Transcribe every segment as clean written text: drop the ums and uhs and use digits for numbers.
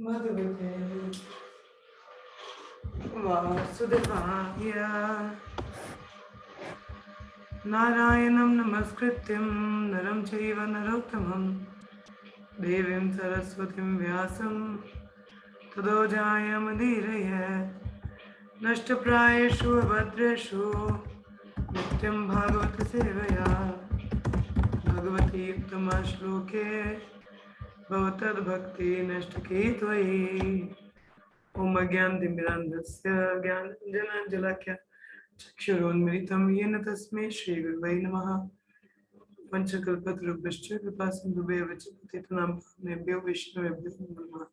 मधुवते वासुदेवाय नारायणं नमस्कृत्यं नरं चैव नरोत्तमं देवीं सरस्वतीं व्यासं ततो जयमुदीरय नष्टप्रायेषु अभद्रेषु नित्यं भागवत सेवया भगवती उत्तमश्लोके भवतद्भक्ति नष्टके त्वयि ओम अज्ञानतिमिरान्धस्य ज्ञानाञ्जनाञ्जलाख्या चक्षुरोन्मिलितं येन तस्मै श्रीगुरुवै नमः पञ्चकल्पतरुभ्यश्च कृपासिन्धुभ्येव च पतितानां पावनेभ्यो वैष्णवेभ्यो नमो नमः।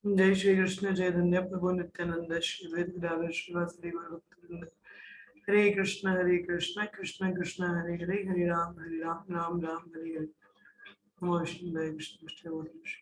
जय श्री कृष्ण जय धन्य प्रभु नित्यानंद श्री द्वैत गदाधर श्रीवासदि गौरभक्तवृंद। हरे कृष्ण कृष्ण कृष्ण हरे हरे हरे राम राम राम हरे हरे। नमो विष्णुदेव कृष्ण कृष्ण कृष्ण।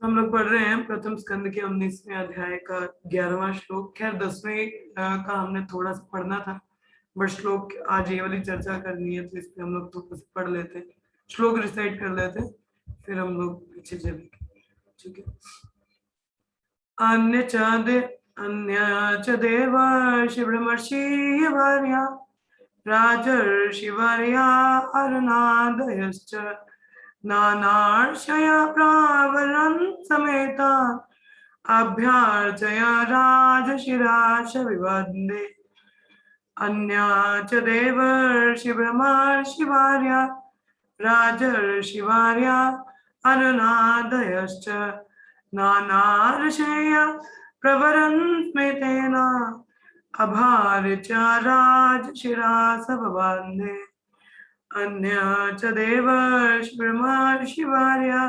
हम लोग पढ़ रहे हैं प्रथम स्कंद के 19वें अध्याय का 11वां श्लोक। खैर 10वें का हमने थोड़ा सा पढ़ना था, बट श्लोक आज ये वाली चर्चा करनी है तो इसलिए हम लोग थोड़ा सा पढ़ लेते हैं, श्लोक रिसाइट कर लेते हैं, फिर हम लोग पीछे चलेंगे। ठीक है। अन्य च देवर्षि ब्रह्मर्षि वर्या राजर्षि वर्या अरुणादयश्च नानार्षया प्रावरन् समेता अभ्यार्चया राजशिराश विवन्दे। अन्या च देवर्षि ब्रह्मर्षि वार्या राजर्षि वार्या अरुणादयश्च नानार्षया प्रवरन् स्मितेन अभार्य राजशिरास विवन्दे। अन्या च देवर्षि ब्रह्मर्षि वार्या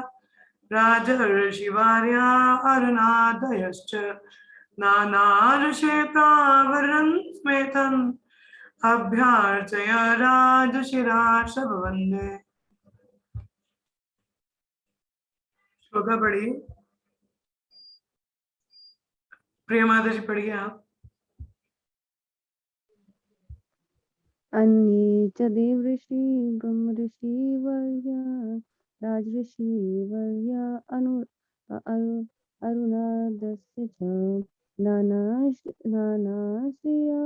राजर्षि वार्या अरुणादयश्च नानार्षे प्रावरन् स्मेतन् अभ्यार्चय राजशिराश वन्दे। श्लोका पढ़िए, प्रिय माता जी पढ़िए आप। अन्ये च देवऋषि ब्रह्मऋषि वर्या राजऋषि वर्या अरुणादस्य च नानाश्रिया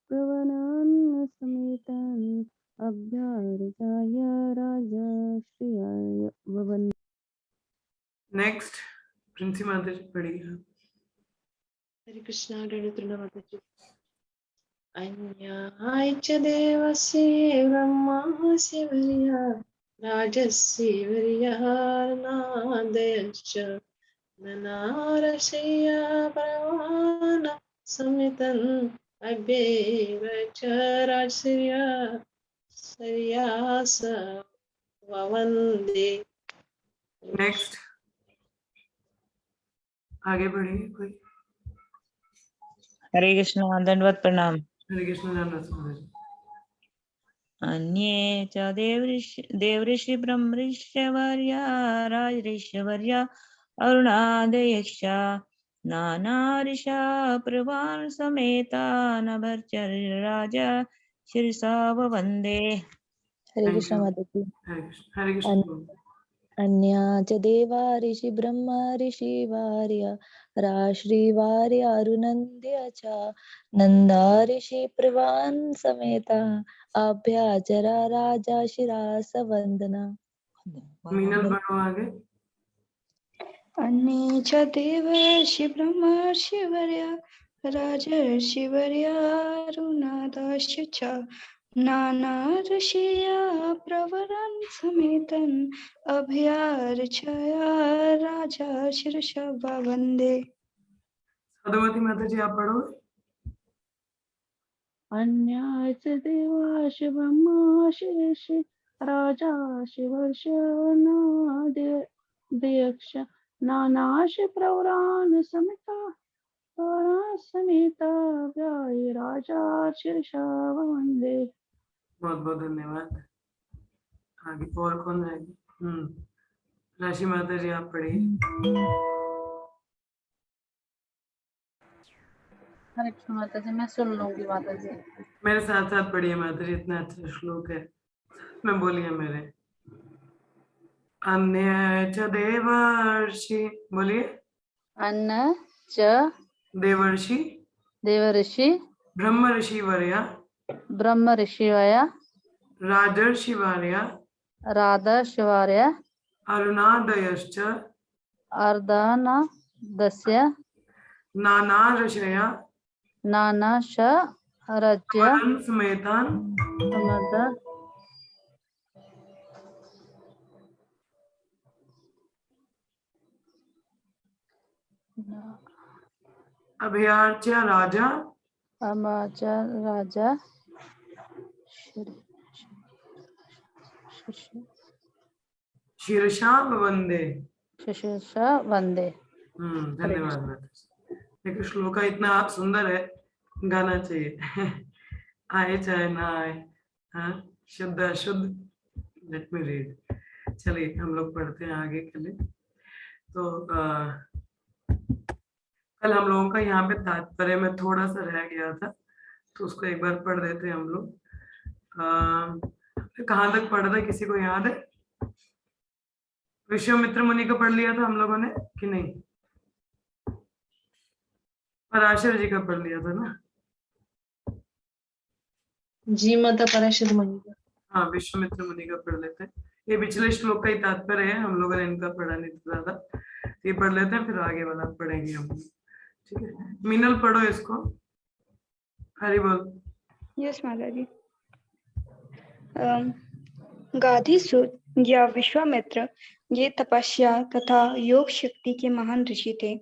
प्रवनान् समेतान् अभ्यार्चाय राजश्रियाय ववन्। नेक्स्ट प्रिंसी माता जी पढ़िए। हरे कृष्णा माताजी। अन्याय च देवस्य ब्रह्मस्य वर्या राजस्य वर्यः नादयश्च ननारशया प्रवान समितन् अभ्येव च राजश्रियास ववन्दे। नेक्स्ट आगे बढ़िए कोई। हरे कृष्ण दंडवत प्रणाम। हरे कृष्ण माता जी। अन्ये च देवऋषि ब्रह्मऋषिवर्या राजऋषिवर्या अरुणादयश्च नानार्षा प्रवान् समेता नभर्चर्यराज शिरसा वन्दे। हरे कृष्ण माता जी। हरे कृष्ण। अन्या च देवा ऋषि ब्रह्म ऋषि वार्य राश्री वार्य अरुणन्द्य च नंदा ऋषि प्रवान् समेता अभ्याचरा राजा शिरास वंदना। मीनल बढ़ो आगे। अन्ये च देवर्षि ब्रह्मर्षि वर्या राजर्षि वर्या अरुणादश्च च नाना ऋषिया प्रवरन् समेतन् अभ्यार्चया राजा शीर्षा वन्दे। साधुमती माता जी आप पढ़ो। अन्या च देवाश्च ब्रह्माश्च राजाश्च वर्षनादयक्ष नानाश्च प्रवरान् समेता व्याय राजा शीर्षा वन्दे। बहुत बहुत धन्यवाद। आगे और कौन रहेगी? राशि माता जी आप पढ़िए। हरे कृष्ण माता जी, मैं सुन लूंगी माता जी। मेरे साथ साथ पढ़िए माता जी, इतना अच्छा श्लोक है, मैं बोलिए मेरे। अन्य च देवर्षि, बोलिए। अन्न च देवर्षि देवर्षि ब्रह्म ऋषि वर्या ब्रह्म ऋषिवय राजर्षि वर्या राधा शिवार्य अरुणादयश्च अर्धनादस्य नाना ऋषया नानाश रज्य वरं समेतान् समर्द अभयार्च्य राजा अमाच राजा शीर्षा वंदे। शिशुष वंदे। हरे धन्यवाद कृष्ण। माता जी। देखिए श्लोक इतना सुंदर है, गाना चाहिए। आए चाहे ना आए, हाँ, शुद्ध अशुद्ध, लेट मी रीड। चलिए हम लोग पढ़ते हैं आगे के लिए। तो कल हम लोगों का यहाँ पे तात्पर्य में थोड़ा सा रह गया था, तो उसको एक बार पढ़ देते हैं हम लोग। कहाँ तक पढ़ा था, किसी को याद है? विश्वामित्र मुनि का पढ़ लिया था हम लोगों ने कि नहीं? पराशर जी का पढ़ लिया था ना? जी माता पराशर मुनि का। हाँ, विश्वामित्र मुनि का पढ़ लेते हैं। ये पिछले श्लोक का ही तात्पर्य है, हम लोगों ने इनका पढ़ा नहीं था ज्यादा। ये पढ़ लेते हैं, फिर आगे वाला पढ़ेंगे हम। ठीक है, मीनल पढ़ो इसको। हरि बोल। यस माता जी। गाधी सूत या विश्वामित्र ये तपस्या तथा योग शक्ति के महान ऋषि थे।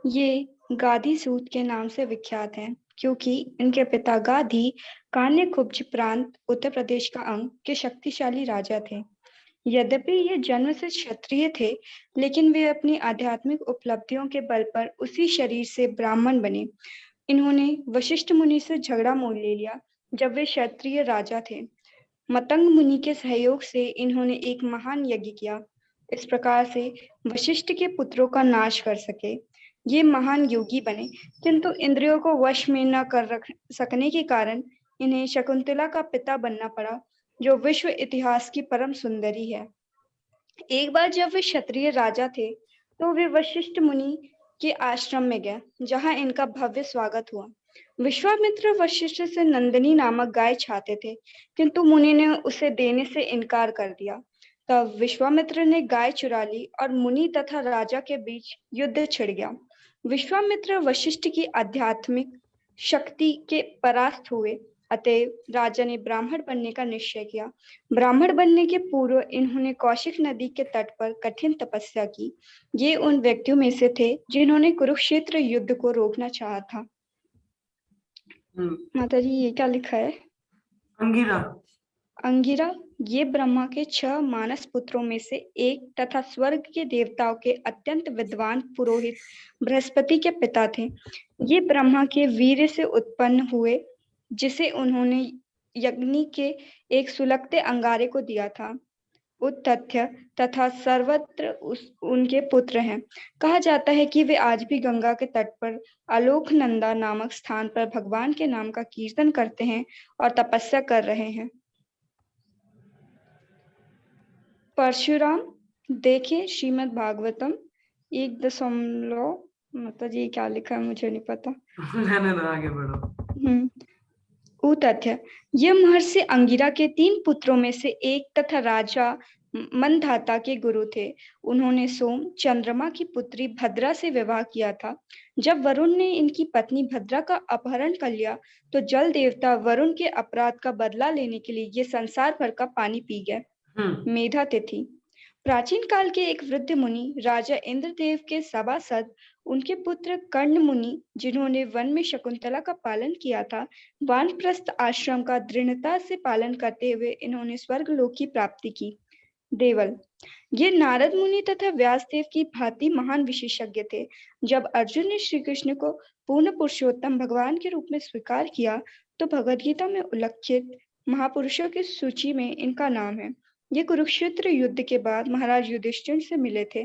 ये गाधी सूत के नाम से विख्यात हैं क्योंकि इनके पिता गाधी कान्यकुब्ज प्रांत उत्तर प्रदेश का अंग के शक्तिशाली राजा थे। यद्यपि ये जन्म से क्षत्रिय थे, लेकिन वे अपनी आध्यात्मिक उपलब्धियों के बल पर उसी शरीर से ब्राह्मण बने। इन्होंने वशिष्ठ मुनि से झगड़ा मोल ले लिया जब वे क्षत्रिय राजा थे। मतंग मुनि के सहयोग से इन्होंने एक महान यज्ञ किया। इस प्रकार से वशिष्ठ के पुत्रों का नाश कर सके। ये महान योगी बने, किंतु इंद्रियों को वश में न कर रख सकने के कारण इन्हें शकुंतला का पिता बनना पड़ा, जो विश्व इतिहास की परम सुंदरी है। एक बार जब वे क्षत्रिय राजा थे, तो वे वशिष्ठ मुनि के आश्रम में गए, जहां इनका भव्य स्वागत हुआ। विश्वामित्र वशिष्ठ से नंदिनी नामक गाय चाहते थे, किंतु मुनि ने उसे देने से इनकार कर दिया। तब विश्वामित्र ने गाय चुरा ली और मुनि तथा राजा के बीच युद्ध छिड़ गया। विश्वामित्र वशिष्ठ की आध्यात्मिक शक्ति के परास्त हुए, अतएव राजा ने ब्राह्मण बनने का निश्चय किया। ब्राह्मण बनने के पूर्व इन्होंने कौशिक नदी के तट पर कठिन तपस्या की। ये उन व्यक्तियों में से थे जिन्होंने कुरुक्षेत्र युद्ध को रोकना चाहा था। माता जी ये क्या लिखा है? अंगिरा। अंगिरा ये ब्रह्मा के 6 मानस पुत्रों में से एक तथा स्वर्ग के देवताओं के अत्यंत विद्वान पुरोहित बृहस्पति के पिता थे। ये ब्रह्मा के वीर्य से उत्पन्न हुए, जिसे उन्होंने यज्ञ के एक सुलगते अंगारे को दिया था। उत्तथ्य तथा सर्वत्र उनके पुत्र हैं। कहा जाता है कि वे आज भी गंगा के तट पर आलोकनंदा नामक स्थान पर भगवान के नाम का कीर्तन करते हैं और तपस्या कर रहे हैं। परशुराम देखें श्रीमद् भागवतम 1 मतलब ये क्या लिखा है मुझे नहीं पता। रहने दो, आगे बढ़ो। तथ्य यह महर्षि अंगिरा के 3 पुत्रों में से एक तथा राजा मनधाता के गुरु थे। उन्होंने सोम चंद्रमा की पुत्री भद्रा से विवाह किया था। जब वरुण ने इनकी पत्नी भद्रा का अपहरण कर लिया, तो जल देवता वरुण के अपराध का बदला लेने के लिए ये संसार भर का पानी पी गए। मेधा तिथि प्राचीन काल के एक वृद्ध मुनि राजा इंद्रदेव के सभासद उनके पुत्र कर्ण मुनि, जिन्होंने वन में शकुंतला का पालन किया था, वानप्रस्थ आश्रम का दृढ़ता से पालन करते हुए इन्होंने स्वर्गलोक की प्राप्ति की। देवल ये नारद मुनि तथा व्यासदेव की भांति महान विशेषज्ञ थे। जब अर्जुन ने श्री कृष्ण को पूर्ण पुरुषोत्तम भगवान के रूप में स्वीकार किया, तो भगवद गीता में उल्लेखित महापुरुषों की सूची में इनका नाम है। ये कुरुक्षेत्र युद्ध के बाद महाराज युधिष्ठिर से मिले थे।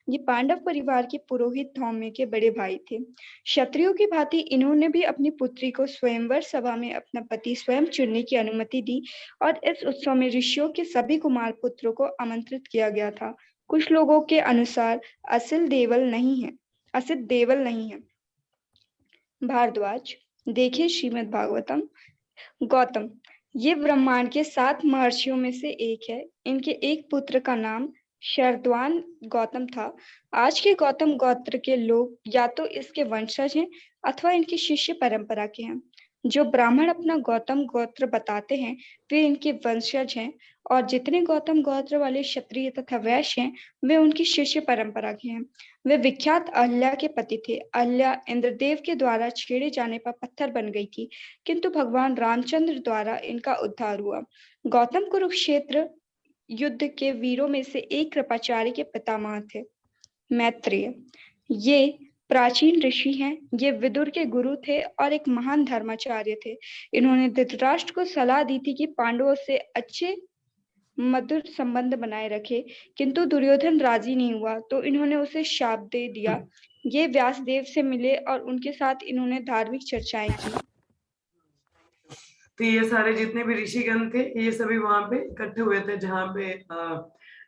ये पांडव परिवार के पुरोहित धौम्य के बड़े भाई थे। क्षत्रियों की भांति इन्होंने भी अपनी पुत्री को स्वयंवर सभा में अपना पति स्वयं चुनने की अनुमति दी और इस उत्सव में ऋषियों के सभी कुमार पुत्रों को आमंत्रित किया गया था। कुछ लोगों के अनुसार असित देवल नहीं है। भारद्वाज, देखिए श्रीमद् भागवतम। गौतम, ये ब्रह्मांड के 7 महर्षियों में से एक है। इनके एक पुत्र का नाम शरद्वान गौतम था। आज के गौतम गोत्र के लोग या तो इसके वंशज हैं अथवा इनकी शिष्य परंपरा के हैं। जो ब्राह्मण अपना गौतम गोत्र बताते हैं वे इनके वंशज हैं और जितने गौतम गोत्र वाले क्षत्रिय तथा वैश्य हैं वे उनकी शिष्य परंपरा के हैं। वे विख्यात अहल्या के पति थे। अहल्या इंद्रदेव के द्वारा छेड़े जाने पर पत्थर बन गई थी, किंतु भगवान रामचंद्र द्वारा इनका उद्धार हुआ। गौतम कुरुक्षेत्र युद्ध के वीरों में से एक कृपाचार्य के पितामह थे। मैत्रेय, ये प्राचीन ऋषि हैं। ये विदुर के गुरु थे और एक महान धर्माचार्य थे। इन्होंने धृतराष्ट्र को सलाह दी थी कि पांडवों से अच्छे मधुर संबंध बनाए रखे, किंतु दुर्योधन राजी नहीं हुआ तो इन्होंने उसे शाप दे दिया। ये व्यासदेव से मिले और उनके साथ इन्होंने धार्मिक चर्चाएं की। तो ये सारे जितने भी ऋषिगण थे ये सभी वहां पे इकट्ठे हुए थे जहाँ पे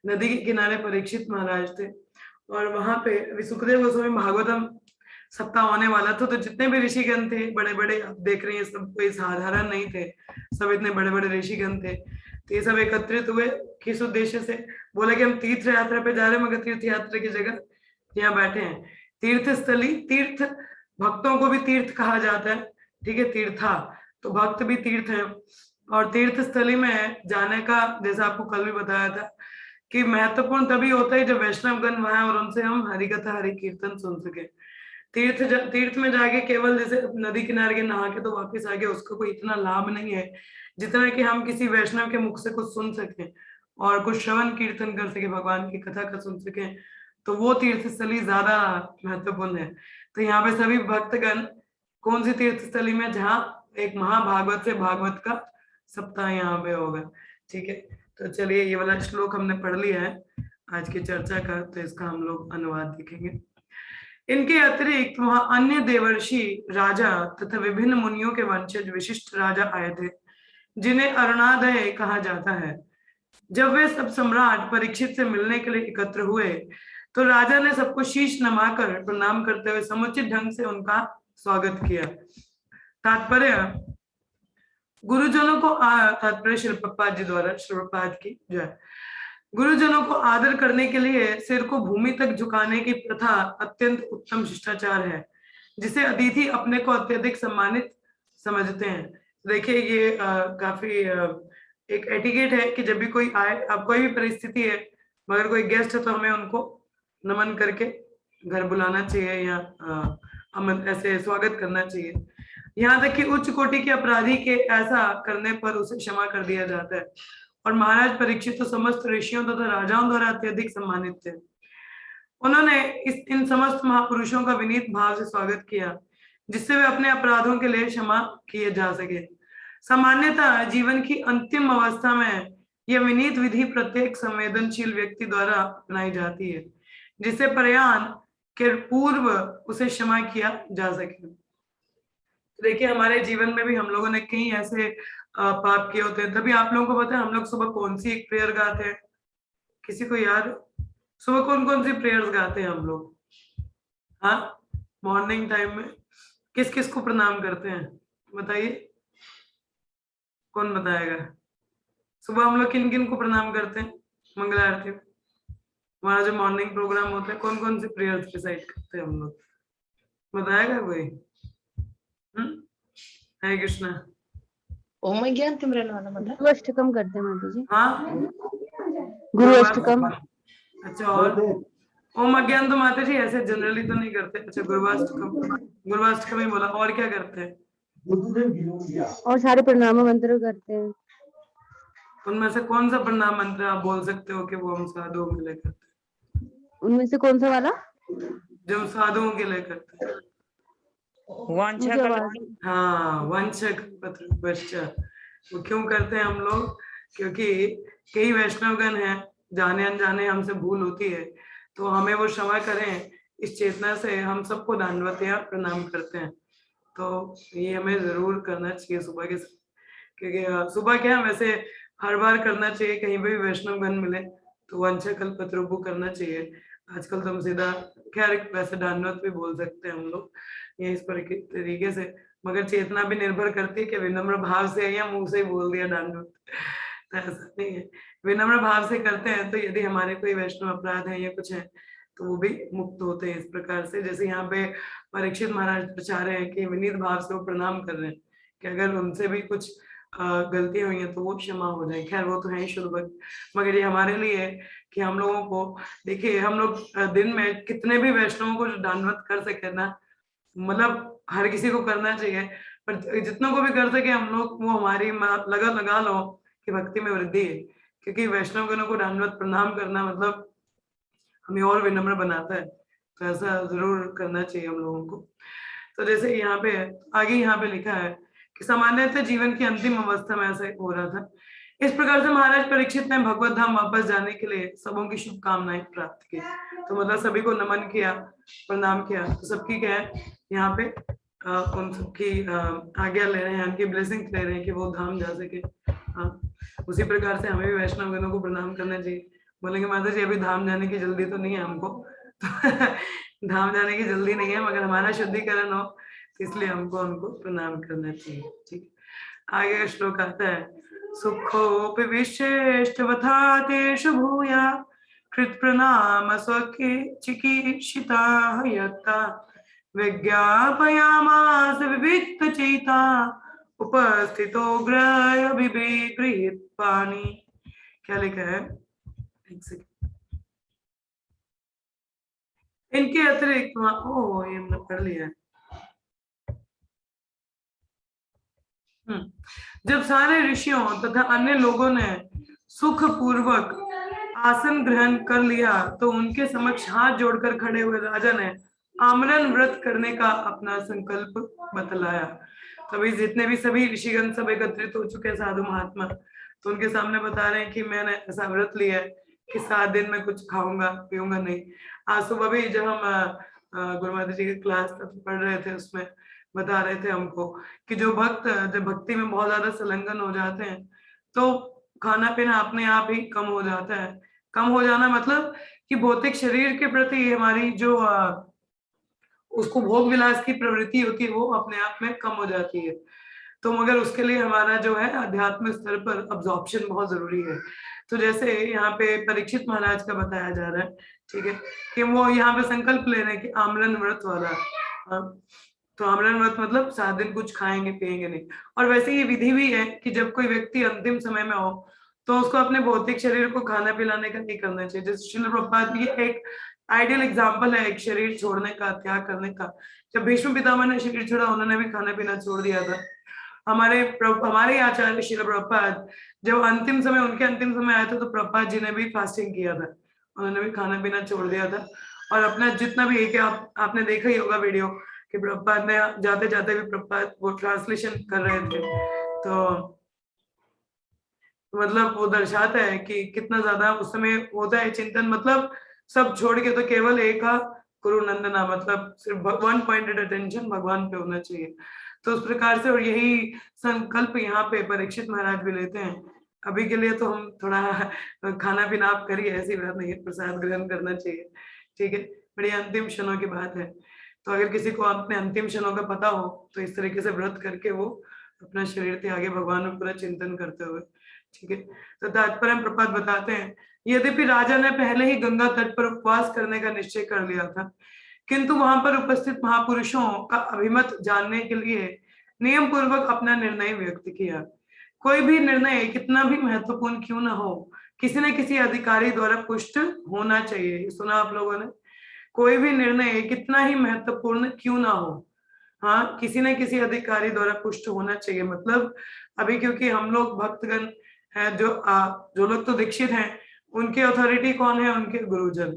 नदी के किनारे परीक्षित महाराज थे और वहां पे सुखदेव गोस्वामी भागवतम सप्ताह होने वाला था। तो जितने भी ऋषिगण थे बड़े बड़े, आप देख रहे हैं सब कोई साधारण नहीं थे, सब इतने बड़े बड़े ऋषिगण थे। तो ये सब एकत्रित हुए किस उद्देश्य से, बोले कि हम तीर्थ यात्रा पे जा रहे हैं मगर तीर्थ यात्रा की जगह यहाँ बैठे हैं। तीर्थ स्थली, तीर्थ भक्तों को भी तीर्थ कहा जाता है, ठीक है, तीर्था, तो भक्त भी तीर्थ है। और तीर्थ स्थली में जाने का जैसा आपको कल भी बताया था कि महत्वपूर्ण तभी होता है जब वैष्णवगण वहां और उनसे हम हरि कथा हरि कीर्तन सुन सके। तीर्थ में जाके केवल जैसे नदी किनारे के नहा के तो वापस आ गए, उसका कोई इतना लाभ नहीं है जितना कि हम किसी वैष्णव के मुख से कुछ सुन सके और कुछ श्रवण कीर्तन कर सके, भगवान की कथा का सुन सके, तो वो तीर्थ स्थली ज्यादा महत्वपूर्ण है। तो यहाँ पे सभी भक्तगण कौन सी तीर्थ स्थली में, जहाँ एक महाभागवत से भागवत का सप्ताह यहाँ पे होगा, ठीक है। तो चलिए ये वाला श्लोक हमने पढ़ लिया है आज की चर्चा का, तो इसका हम लोग अनुवाद देखेंगे। इनके अतिरिक्त वहां अन्य देवर्षि, राजा तथा विभिन्न मुनियों के वंशज विशिष्ट राजा आए थे जिन्हें अरुणादय कहा जाता है। जब वे सब सम्राट परीक्षित से मिलने के लिए एकत्र हुए तो राजा ने सबको शीश नमाकर प्रणाम करते हुए समुचित ढंग से उनका स्वागत किया। तात्पर्य, गुरुजनों को तात्पर्य श्री प्रभुपाद जी द्वारा, श्री प्रभुपाद की जय। गुरुजनों को आदर करने के लिए सिर को भूमि तक झुकाने की प्रथा अत्यंत उत्तम शिष्टाचार है जिसे अतिथि अपने को अत्यधिक सम्मानित समझते हैं। देखिए ये काफी एक एटिकेट है कि जब भी कोई आए, अब कोई भी परिस्थिति है मगर कोई गेस्ट है तो हमें उनको नमन करके घर बुलाना चाहिए या ऐसे स्वागत करना चाहिए। यहाँ तक कि उच्च कोटि के अपराधी के ऐसा करने पर उसे क्षमा कर दिया जाता है। और महाराज परीक्षित तो समस्त ऋषियों तथा राजाओं द्वारा अत्यधिक सम्मानित थे। उन्होंने इन समस्त महापुरुषों का विनीत भाव से स्वागत किया जिससे वे अपने अपराधों के लिए क्षमा किए जा सके। सामान्यतः जीवन की अंतिम अवस्था में यह विनीत विधि प्रत्येक संवेदनशील व्यक्ति द्वारा अपनाई जाती है जिससे प्रयाण के पूर्व उसे क्षमा किया जा सके। देखिए हमारे जीवन में भी हम लोगों ने कई ऐसे पाप किए होते हैं, तभी आप लोगों को पता है हम लोग सुबह कौन सी एक प्रेयर गाते हैं, किसी को याद? सुबह कौन कौन सी प्रेयर्स गाते हैं हम लोग? हाँ, मॉर्निंग टाइम में किस किस को प्रणाम करते हैं बताइए, कौन बताएगा? सुबह हम लोग किन किन को प्रणाम करते हैं? मंगला आरती में हमारा जो मॉर्निंग प्रोग्राम होता है कौन कौन सी प्रेयर्स डिसाइड करते हैं हम लोग, बताएगा कोई? हरे कृष्णा। ओम ज्ञान तिमरन वाला मतलब गुरु अष्टकम करते हैं माता जी। हाँ, गुरु अष्टकम। अच्छा, और ओम अज्ञान तो माता जी ऐसे जनरली तो नहीं करते। अच्छा, गुरुवाष्टकम ही बोला, और क्या करते हैं? और सारे प्रणाम मंत्र करते हैं। उनमें से कौन सा प्रणाम मंत्र आप बोल सकते हो कि वो हम साधुओं के लिए करते हैं? उनमें से कौन सा वाला जो हम साधुओं के लिए करते हैं? हाँ, वंशक पत्र। वो क्यों करते हैं हम लोग क्योंकि कई वैष्णवगण हैं, जाने अनजाने हमसे भूल होती है, तो हमें वो क्षमा करें। इस चेतना से हम सबको दंडवत या प्रणाम करते हैं। तो ये हमें जरूर करना चाहिए सुबह के समय, क्योंकि सुबह क्या वैसे हर बार करना चाहिए, कहीं पे भी वैष्णवगण मिले तो वंशा कल्पतरुभु करना चाहिए। आजकल तो हम सीधा खैर वैसे दंडवत भी बोल सकते हैं हम लोग ये इस तरीके से, मगर चेतना भी निर्भर करती है कि विनम्र भाव से या मुंह से ही बोल दिया दंडवत, तो ऐसा नहीं है। विनम्र भाव से करते हैं तो यदि हमारे कोई वैष्णव अपराध है या कुछ है तो वो भी मुक्त होते हैं इस प्रकार से। जैसे यहाँ पे परीक्षित महाराज बचा रहे हैं कि विनीत भाव से वो प्रणाम कर रहे हैं कि अगर उनसे भी कुछ गलती हुई है तो वो क्षमा हो जाए। खैर वो तो है ही शुद्ध भक्त, मगर ये हमारे लिए है कि हम लोगों को देखिए, हम लोग दिन में कितने भी वैष्णवों को दंडवत कर सके ना, मतलब हर किसी को करना चाहिए, पर जितनों को भी कर सके हम लोग, वो हमारी लगा लो कि भक्ति में वृद्धि है। क्योंकि वैष्णव गणों को दंडवत प्रणाम करना मतलब हमें और विनम्र बनाता है, तो ऐसा जरूर करना चाहिए हम लोगों को। तो जैसे यहाँ पे आगे यहाँ पे लिखा है कि सामान्यतः जीवन की अंतिम अवस्था में ऐसा हो रहा था। इस प्रकार से महाराज परीक्षित ने भगवत धाम वापस जाने के लिए सबों की शुभकामनाएं प्राप्त की। तो मतलब सभी को नमन किया, प्रणाम किया, तो सबकी क्या है यहाँ पे उन सबकी आज्ञा ले रहे हैं, उनकी ब्लेसिंग ले रहे हैं कि वो धाम जा सके। उसी प्रकार से हमें भी वैष्णव गणों को प्रणाम करना चाहिए। बोलेंगे माता जी अभी धाम जाने की जल्दी तो नहीं है हमको, तो धाम जाने की जल्दी नहीं है, मगर हमारा शुद्धिकरण हो इसलिए हमको उनको प्रणाम करना चाहिए। ठीक, आगे का श्लोक आता है, सुखोपि विशेष्टवथा तेषु भूया कृत प्रणाम चिकीर्षिता यत्ता विज्ञापयामास विविक्त चेता उपस्थितो ग्रह विबृहित पानी। क्या लिखा है, एक सेकंड, इनके अतिरिक्त ये हमने पढ़ लिया है। जब सारे ऋषियों तथा अन्य लोगों ने सुख पूर्वक आसन ग्रहण कर लिया तो उनके समक्ष हाथ जोड़कर खड़े हुए राजा ने आमरण व्रत करने का अपना संकल्प बतलाया। तभी जितने भी सभी ऋषिगण सब एकत्रित हो चुके हैं, साधु महात्मा, तो उनके सामने बता रहे हैं कि मैंने ऐसा व्रत लिया है कि 7 दिन में कुछ खाऊंगा पीऊंगा नहीं। आज सुबह भी जब हम गुरु माता जी की क्लास पढ़ रहे थे उसमें बता रहे थे हमको कि जो भक्त जब भक्ति में बहुत ज्यादा संलग्न हो जाते हैं तो खाना पीना अपने आप ही कम हो जाता है। कम हो जाना मतलब कि भौतिक शरीर के प्रति हमारी जो उसको भोग विलास की प्रवृत्ति होती है वो अपने आप में कम हो जाती है। तो मगर उसके लिए हमारा जो है आध्यात्मिक स्तर पर अब्जॉर्प्शन बहुत जरूरी है। तो जैसे यहाँ पे परीक्षित महाराज का बताया जा रहा है, ठीक है, कि वो यहाँ पे संकल्प ले रहे हैं कि आमरण व्रत वाला। तो आमरण व्रत मतलब 7 दिन कुछ खाएंगे पिएंगे नहीं। और वैसे ये विधि भी है कि जब कोई व्यक्ति अंतिम समय में हो तो उसको अपने भौतिक शरीर को खाना पिलाने का नहीं करना चाहिए। जैसे श्रील प्रभुपाद की एक आइडियल एग्जाम्पल है एक शरीर छोड़ने का, त्याग करने का। जब भीष्म पितामह ने शरीर छोड़ा उन्होंने भी खाना पीना छोड़ दिया था। हमारे आचार्य श्रील प्रभुपाद जब अंतिम समय उनके अंतिम समय आया था तो प्रभुपाद जी ने भी फास्टिंग किया था, उन्होंने भी खाना पीना छोड़ दिया था। और अपना जितना भी एक आपने देखा ही होगा वीडियो कि प्रभुपाद ने जाते जाते भी प्रभुपाद वो ट्रांसलेशन कर रहे थे। तो मतलब वो दर्शाता है कि कितना ज्यादा उस समय होता है चिंतन, मतलब सब छोड़ के तो केवल एक गुरु नंदना, मतलब सिर्फ वन पॉइंटेड अटेंशन भगवान पे होना चाहिए। तो उस प्रकार से और यही संकल्प यहाँ पे परीक्षित महाराज भी लेते हैं। अभी के लिए तो हम थोड़ा खाना पीना आप करिए, ऐसी बात नहीं है, प्रसाद ग्रहण करना चाहिए, ठीक है, बड़ी अंतिम क्षणों की बात है। तो अगर किसी को अपने अंतिम क्षणों का पता हो तो इस तरीके से व्रत करके वो अपना शरीर त्यागे भगवान में पूरा चिंतन करते हुए, ठीक है। तो तात्पर्य प्रपात बताते हैं, यद्यपि राजा ने पहले ही गंगा तट पर उपवास करने का निश्चय कर लिया था, किंतु वहां पर उपस्थित महापुरुषों का अभिमत जानने के लिए नियम पूर्वक अपना निर्णय व्यक्त किया। कोई भी निर्णय कितना भी महत्वपूर्ण क्यों ना हो, किसी न किसी अधिकारी द्वारा पुष्ट होना चाहिए। सुना आप लोगों ने, कोई भी निर्णय कितना ही महत्वपूर्ण क्यों ना हो, हाँ, किसी न किसी अधिकारी द्वारा पुष्ट होना चाहिए। मतलब अभी क्योंकि हम लोग भक्तगण हैं, जो लोग तो दीक्षित हैं उनकी अथॉरिटी कौन है, उनके गुरुजन,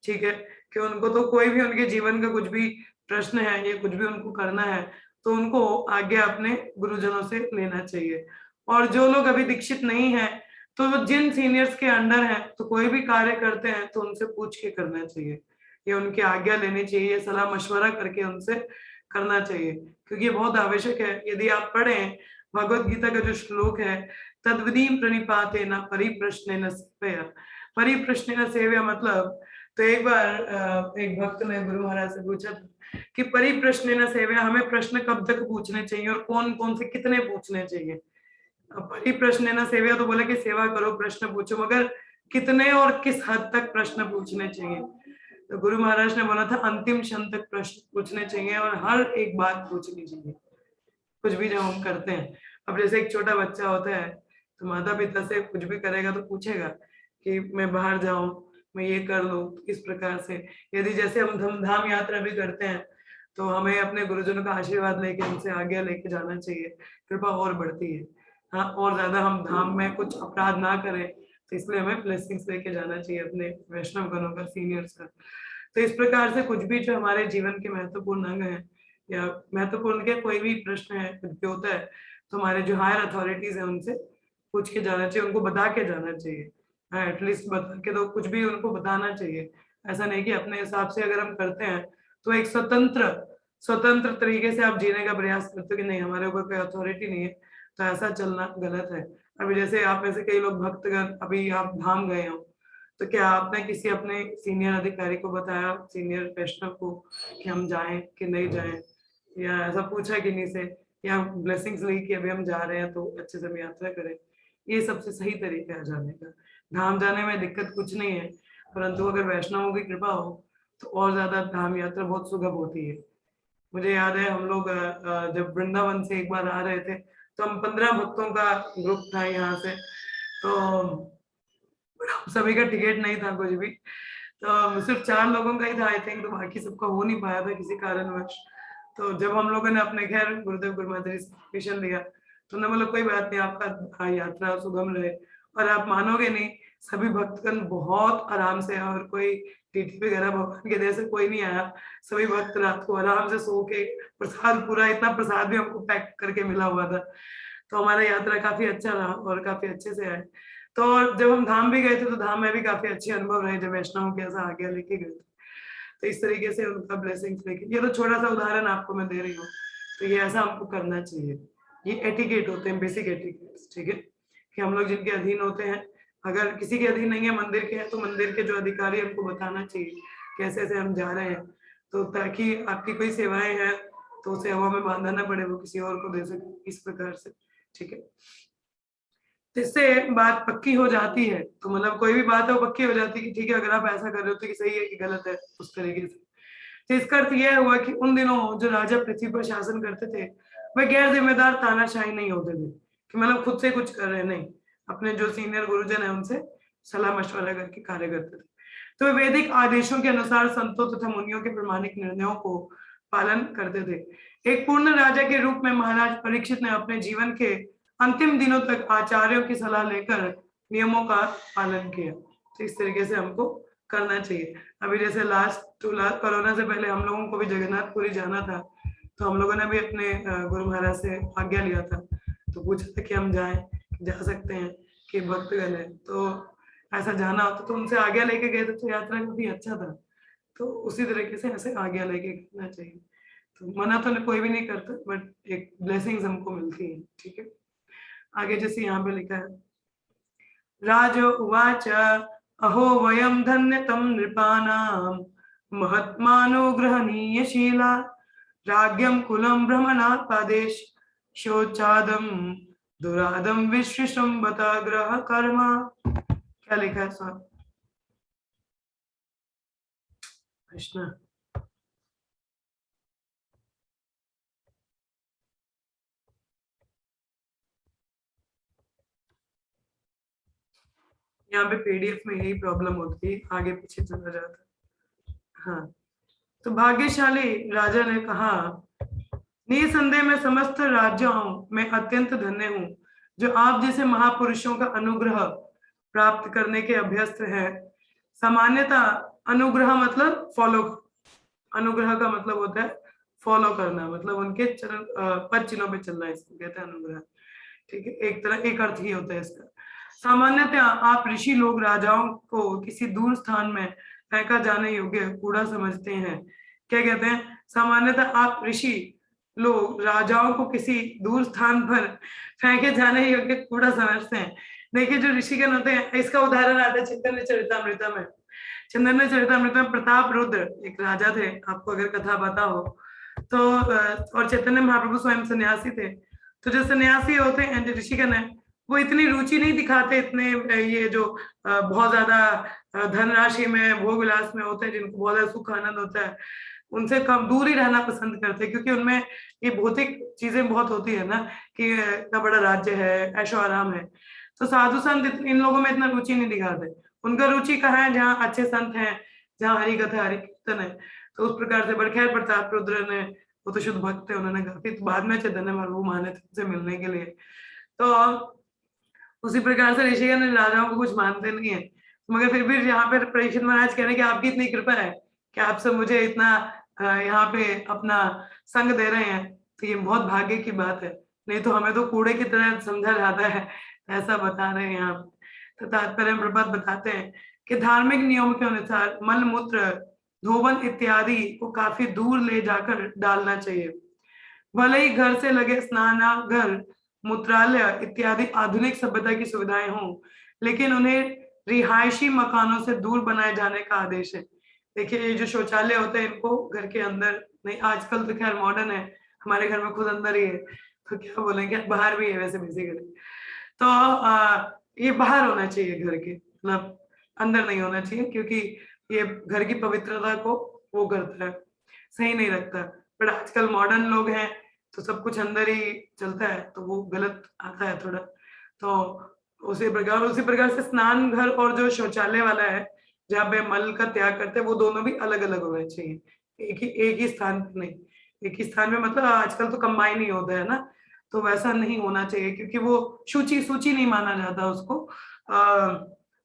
ठीक है, कि उनको तो कोई भी उनके जीवन का कुछ भी प्रश्न है या कुछ भी उनको करना है तो उनको आज्ञा अपने गुरुजनों से लेना चाहिए। और जो लोग अभी दीक्षित नहीं है तो जिन सीनियर्स के अंडर है तो कोई भी कार्य करते हैं तो उनसे पूछ के करना चाहिए, या उनकी आज्ञा लेनी चाहिए, या सलाह मशवरा करके उनसे करना चाहिए, क्योंकि ये बहुत आवश्यक है। यदि आप पढ़ें भगवत गीता का जो श्लोक है, तद्विधीम प्रणिपाते न परिप्रश्नेन सेवया, परिप्रश्नेन सेवया मतलब, तो एक बार एक भक्त ने गुरु महाराज से पूछा कि परिप्रश्नेन सेवया, हमें प्रश्न कब तक पूछने चाहिए और कौन कौन से कितने पूछने चाहिए। परिप्रश्नेन सेवया तो बोले कि सेवा करो, प्रश्न पूछो, मगर कितने और किस हद तक प्रश्न पूछने चाहिए। तो गुरु महाराज ने बोला था अंतिम क्षण तक प्रश्न पूछने चाहिए और हर एक बात पूछनी चाहिए, कुछ भी जब हम करते हैं। अब जैसे एक छोटा बच्चा होता है तो माता पिता से कुछ भी करेगा तो पूछेगा कि मैं बाहर जाऊं, मैं ये कर लूं, इस प्रकार से। यदि जैसे हम धाम यात्रा भी करते हैं तो हमें अपने गुरुजनों का आशीर्वाद लेके उनसे आज्ञा लेके जाना चाहिए, कृपा और बढ़ती है। हाँ, और ज्यादा हम धाम में कुछ अपराध ना करें, तो इसलिए हमें ब्लेसिंग्स लेके जाना चाहिए अपने वैष्णव गणों का, सीनियर्स का। तो इस प्रकार से कुछ भी जो हमारे जीवन के महत्वपूर्ण अंग है, या महत्वपूर्ण के कोई भी प्रश्न है, कुछ भी होता है, तो हमारे जो हायर अथॉरिटीज है उनसे पूछ के जाना चाहिए, उनको बता के जाना चाहिए। हाँ, एटलीस्ट बता के तो कुछ भी उनको बताना चाहिए। ऐसा नहीं कि अपने हिसाब से अगर हम करते हैं तो एक स्वतंत्र तरीके से आप जीने का प्रयास करते हो कि नहीं हमारे ऊपर कोई अथॉरिटी नहीं है, तो ऐसा चलना गलत है। अभी जैसे आप में से कई लोग भक्तगण अभी आप धाम गए हो, तो क्या आपने किसी अपने सीनियर अधिकारी को बताया, सीनियर वैष्णव को, कि हम जाएं कि नहीं जाएं, या ऐसा पूछा किन्हीं से, या ब्लेसिंग्स ली कि अभी हम जा रहे हैं तो अच्छे से हम यात्रा करें। ये सबसे सही तरीका है जाने का। धाम जाने में दिक्कत कुछ नहीं है, परंतु अगर वैष्णवों की कृपा हो तो और ज्यादा धाम यात्रा बहुत सुगम होती है। मुझे याद है हम लोग जब वृंदावन से एक बार आ रहे थे तो हम 15 भक्तों का ग्रुप था यहाँ से, तो सभी का टिकट नहीं था कुछ भी, तो सिर्फ 4 लोगों का ही था आई थिंक, तो बाकी सबका हो नहीं पाया था किसी कारणवश। तो जब हम लोगों ने अपने खैर गुरुदेव गुरुमाता से परमिशन लिया तो उन्होंने बोला कोई बात नहीं, आपका यात्रा सुगम रहे। और आप मानोगे नहीं, सभी भक्तगण बहुत आराम से, और कोई टीटी वगैरह भगवान के दया से कोई नहीं आया। सभी भक्त रात को आराम से सो के, प्रसाद पूरा, इतना प्रसाद भी हमको पैक करके मिला हुआ था, तो हमारा यात्रा काफी अच्छा रहा और काफी अच्छे से आए। तो जब हम धाम भी गए थे तो धाम में भी काफी अच्छे अनुभव रहे जब वैष्णव के ऐसा आज्ञा लेके गए थे। तो इस तरीके से उनका ब्लेसिंग्स लेके, ये तो छोटा सा उदाहरण आपको मैं दे रही हूँ, तो ये ऐसा हमको करना चाहिए। ये एटिकेट होते हैं, बेसिक एटिकेट्स, ठीक है, कि हम लोग जिनके अधीन होते हैं, अगर किसी के अधीन नहीं है, मंदिर के हैं, तो मंदिर के जो अधिकारी हमको बताना चाहिए कैसे ऐसे हम जा रहे हैं, तो ताकि आपकी कोई सेवाएं हैं तो सेवा में बांधा ना पड़े, वो किसी और को दे सके, इस प्रकार से, ठीक है। इससे बात पक्की हो जाती है, तो मतलब कोई भी बात है वो पक्की हो जाती है कि ठीक है, अगर आप ऐसा कर रहे हो तो कि सही है कि गलत है, उस तरीके से। तो इसका अर्थ यह हुआ कि उन दिनों जो राजा पृथ्वी पर शासन करते थे वह गैर जिम्मेदार तानाशाही नहीं होते थे, कि मतलब खुद से कुछ कर रहे, नहीं, अपने जो सीनियर गुरुजन है उनसे सलाह मशवरा करके कार्य करते थे। तो वैदिक आदेशों के अनुसार संतों तथा मुनियों के प्रमाणिक निर्णयों को पालन करते थे। एक पूर्ण राजा के रूप में महाराज परीक्षित ने अपने जीवन के अंतिम दिनों तक आचार्यों की सलाह लेकर नियमों का पालन किया। तो इस तरीके से हमको करना चाहिए। अभी जैसे लास्ट कोरोना से पहले हम लोगों को भी जगन्नाथपुरी जाना था, तो हम लोगों ने भी अपने गुरु महाराज से आज्ञा लिया था, तो पूछा था कि हम जाएं, जा सकते हैं कि भक्तगण है, तो ऐसा जाना होता तो उनसे आज्ञा लेके गए थे, तो यात्रा काफी अच्छा था। तो उसी तरीके से ऐसे आज्ञा लेके करना चाहिए। तो मना तो कोई भी नहीं करता, बट एक ब्लेसिंग्स हमको मिलती है, ठीक है। आगे जैसे यहाँ पे लिखा है, राज उवाच अहो वयम धन्यतम नृपाणाम महत्मानुग्रहणीयशीला राज्ञम कुलम भ्रमणापादेश शोचादम दुरादम विश्वम बता ग्रह कर्मा। क्या लिखा है स्वामी कृष्ण? यहाँ पे पीडीएफ में यही प्रॉब्लम होती है, आगे पीछे चला जाता है। हाँ, तो भाग्यशाली राजा ने कहा, निसंदेह मैं समस्त राज्यों में अत्यंत धन्य हूँ जो आप जैसे महापुरुषों का अनुग्रह प्राप्त करने के अभ्यस्त है। सामान्यतः अनुग्रह मतलब फॉलो, अनुग्रह का मतलब होता है फॉलो करना, मतलब उनके चरण पद चिन्हों पे चलना, इसको कहते हैं अनुग्रह, ठीक है। एक तरह एक अर्थ ही होता है इसका। सामान्यतः आप ऋषि लोग राजाओं को किसी दूर स्थान में फेंका जाने योग्य कूड़ा समझते हैं। क्या कहते हैं? सामान्यतः आप ऋषि लोग राजाओं को किसी दूर स्थान पर फेंके जाने योग्य कूड़ा समझते हैं। देखिए, जो ऋषिगण होते हैं, इसका उदाहरण आता है चैतन्य चरितामृत में। चैतन्य चरितामृत में प्रताप रुद्र एक राजा थे, आपको अगर कथा पता हो तो। और चैतन्य महाप्रभु स्वयं सन्यासी थे। तो जो सन्यासी होते हैं, जो ऋषिगण है, वो इतनी रुचि नहीं दिखाते इतने ये जो बहुत ज्यादा धनराशि में, भोग विलास में होते हैं, जिनको बहुत ज्यादा सुख आनंद होता है, उनसे कम दूर ही रहना पसंद करते हैं, क्योंकि उनमें ये भौतिक चीजें बहुत होती है ना, कि इतना बड़ा राज्य है, ऐशो आराम है। तो साधु संत इन लोगों में इतना रुचि नहीं दिखाते। उनका रुचि कहाँ है? जहाँ अच्छे संत हैं, जहाँ हरि कथा हरि कीर्तन है। तो उस प्रकार से बड़खैर प्रताप रुद्र ने, वो तो शुद्ध भक्त थे, उन्होंने काफी बाद में चैतन्य महाप्रभु माने थे उनसे मिलने के लिए। तो उसी प्रकार से ऋषिगण राजाओं को कुछ मानते नहीं है, मगर फिर भी यहाँ पे परीक्षित महाराज कह रहे हैं कि आपकी इतनी कृपा है कि आप सब मुझे इतना यहाँ पे अपना संग दे रहे हैं, तो ये बहुत भाग्य की बात है, नहीं तो हमें तो कूड़े की तरह समझा जाता है। ऐसा बता रहे हैं यहाँ। तो तात्पर्य प्रपात बताते हैं कि धार्मिक नियमों के अनुसार मल मूत्र धोवन इत्यादि को काफी दूर ले जाकर डालना चाहिए। भले ही घर से लगे स्नानागार, मूत्रालय इत्यादि आधुनिक सभ्यता की सुविधाएं हों, लेकिन उन्हें रिहायशी मकानों से दूर बनाए जाने का आदेश है। देखिए, ये जो शौचालय होते हैं, इनको घर के अंदर नहीं, आजकल तो खैर मॉडर्न है, हमारे घर में खुद अंदर ही है, तो क्या बोलेंगे, बाहर भी है वैसे बेसिकली। तो ये बाहर होना चाहिए घर के, मतलब अंदर नहीं होना चाहिए, क्योंकि ये घर की पवित्रता को वो करता है, सही नहीं रखता। बट आजकल मॉडर्न लोग हैं तो सब कुछ अंदर ही चलता है, तो वो गलत आता है थोड़ा। तो उसी प्रकार से स्नान घर और जो शौचालय वाला है, जहाँ पे मल का त्याग करते हैं, वो दोनों भी अलग अलग होने चाहिए, एक ही स्थान पे नहीं। एक ही स्थान में मतलब आजकल तो कंबाइन ही होता है ना, तो वैसा नहीं होना चाहिए, क्योंकि वो सूची नहीं माना जाता उसको,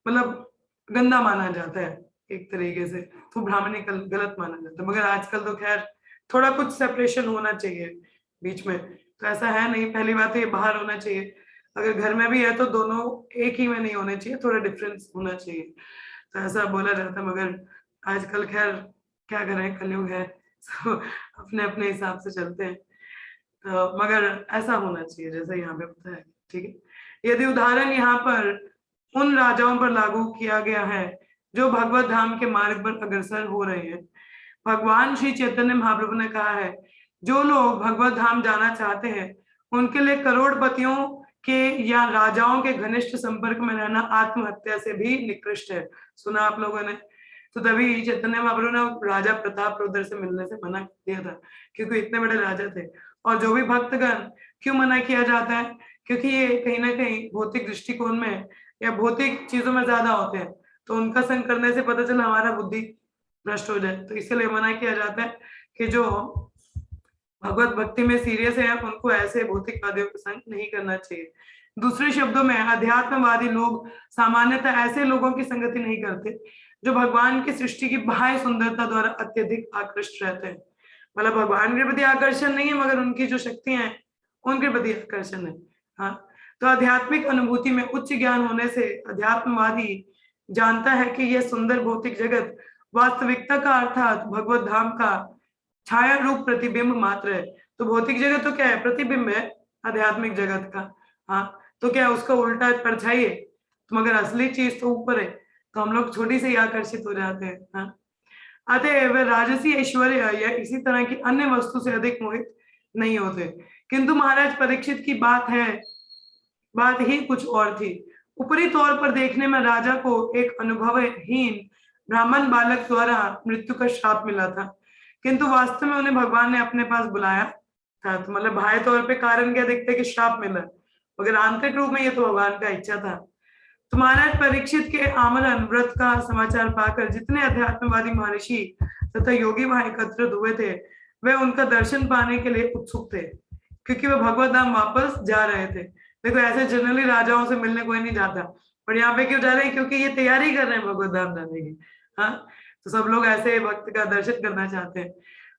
मतलब गंदा माना जाता है एक तरीके से, तो ब्राह्मणी गलत माना जाता है। मगर आजकल तो खैर थोड़ा कुछ सेपरेशन होना चाहिए बीच में, तो ऐसा है नहीं। पहली बात है, ये बाहर होना चाहिए। अगर घर में भी है तो दोनों एक ही में नहीं होने चाहिए, थोड़ा डिफरेंस होना चाहिए, तो ऐसा बोला जाता है। मगर आजकल खैर क्या करें, कलयुग है, सब अपने अपने हिसाब से चलते हैं। तो मगर ऐसा होना चाहिए जैसा यहाँ पे पता है, ठीक है। यदि उदाहरण यहाँ पर उन राजाओं पर लागू किया गया है जो भगवत धाम के मार्ग पर अग्रसर हो रहे हैं। भगवान श्री चैतन्य महाप्रभु ने कहा है, जो लोग भगवत धाम जाना चाहते हैं, उनके लिए करोड़पतियों के या राजाओं के घनिष्ठ संपर्क में रहना आत्महत्या से भी निकृष्ट है। सुना आप लोगों ने? तो तभी चैतन्य महाप्रभु ने राजा प्रताप रुद्र से मिलने से मना किया था, क्योंकि इतने बड़े राजा थे। और जो भी भक्तगण, क्यों मना किया जाता है? क्योंकि ये कहीं ना कहीं भौतिक दृष्टिकोण में या भौतिक चीजों में ज्यादा होते हैं, तो उनका संग करने से पता चला हमारा बुद्धि भ्रष्ट हो जाए, तो इसलिए मना किया जाता है कि जो भगवत भक्ति में सीरियस है, उनको ऐसे भौतिकवादियों के संग नहीं करना चाहिए। दूसरे शब्दों में, अध्यात्मवादी लोग सामान्यतः ऐसे लोगों की संगति नहीं करते जो भगवान की सृष्टि की बाह्य सुंदरता द्वारा अत्यधिक आकृष्ट रहते हैं। मतलब भगवान के प्रति आकर्षण नहीं है, मगर उनकी जो शक्तियां हैं उनके प्रति आकर्षण है। हाँ, तो आध्यात्मिक अनुभूति में उच्च ज्ञान होने से अध्यात्मवादी जानता है कि यह सुंदर भौतिक जगत वास्तविकता का अर्थात भगवत धाम का छाया रूप प्रतिबिंब मात्र है। तो भौतिक जगत तो क्या है? प्रतिबिंब है आध्यात्मिक जगत का। हाँ, तो क्या उसका उल्टा परछाई है, तो मगर असली चीज तो ऊपर है, तो हम लोग छोटी से ही आकर्षित हो जाते हैं। हाँ, अतएव राजसी ऐश्वर्य या इसी तरह की अन्य वस्तु से अधिक मोहित नहीं होते। किंतु महाराज परीक्षित की बात ही कुछ और थी। ऊपरी तौर पर देखने में राजा को एक अनुभवहीन ब्राह्मण बालक द्वारा मृत्यु का श्राप मिला था, किंतु वास्तव में उन्हें भगवान ने अपने पास बुलाया था। तो मतलब बाह्य तौर पे कारण क्या दिखते कि श्राप मिला, मगर आंतरिक रूप में ये तो भगवान का इच्छा था। तो महाराज परीक्षित के आमरण व्रत का समाचार पाकर जितने अध्यात्मवादी महर्षि तथा योगी वहां एकत्रित हुए थे, वे उनका दर्शन पाने के लिए उत्सुक थे, क्योंकि वे भगवत धाम वापस जा रहे थे। देखो, ऐसे जनरली राजाओं से मिलने कोई नहीं जाता, पर यहाँ पे क्यों जा रहे हैं? क्योंकि ये तैयारी कर रहे हैं भगवत धाम जाने की। हाँ, तो सब लोग ऐसे भक्त का दर्शन करना चाहते हैं।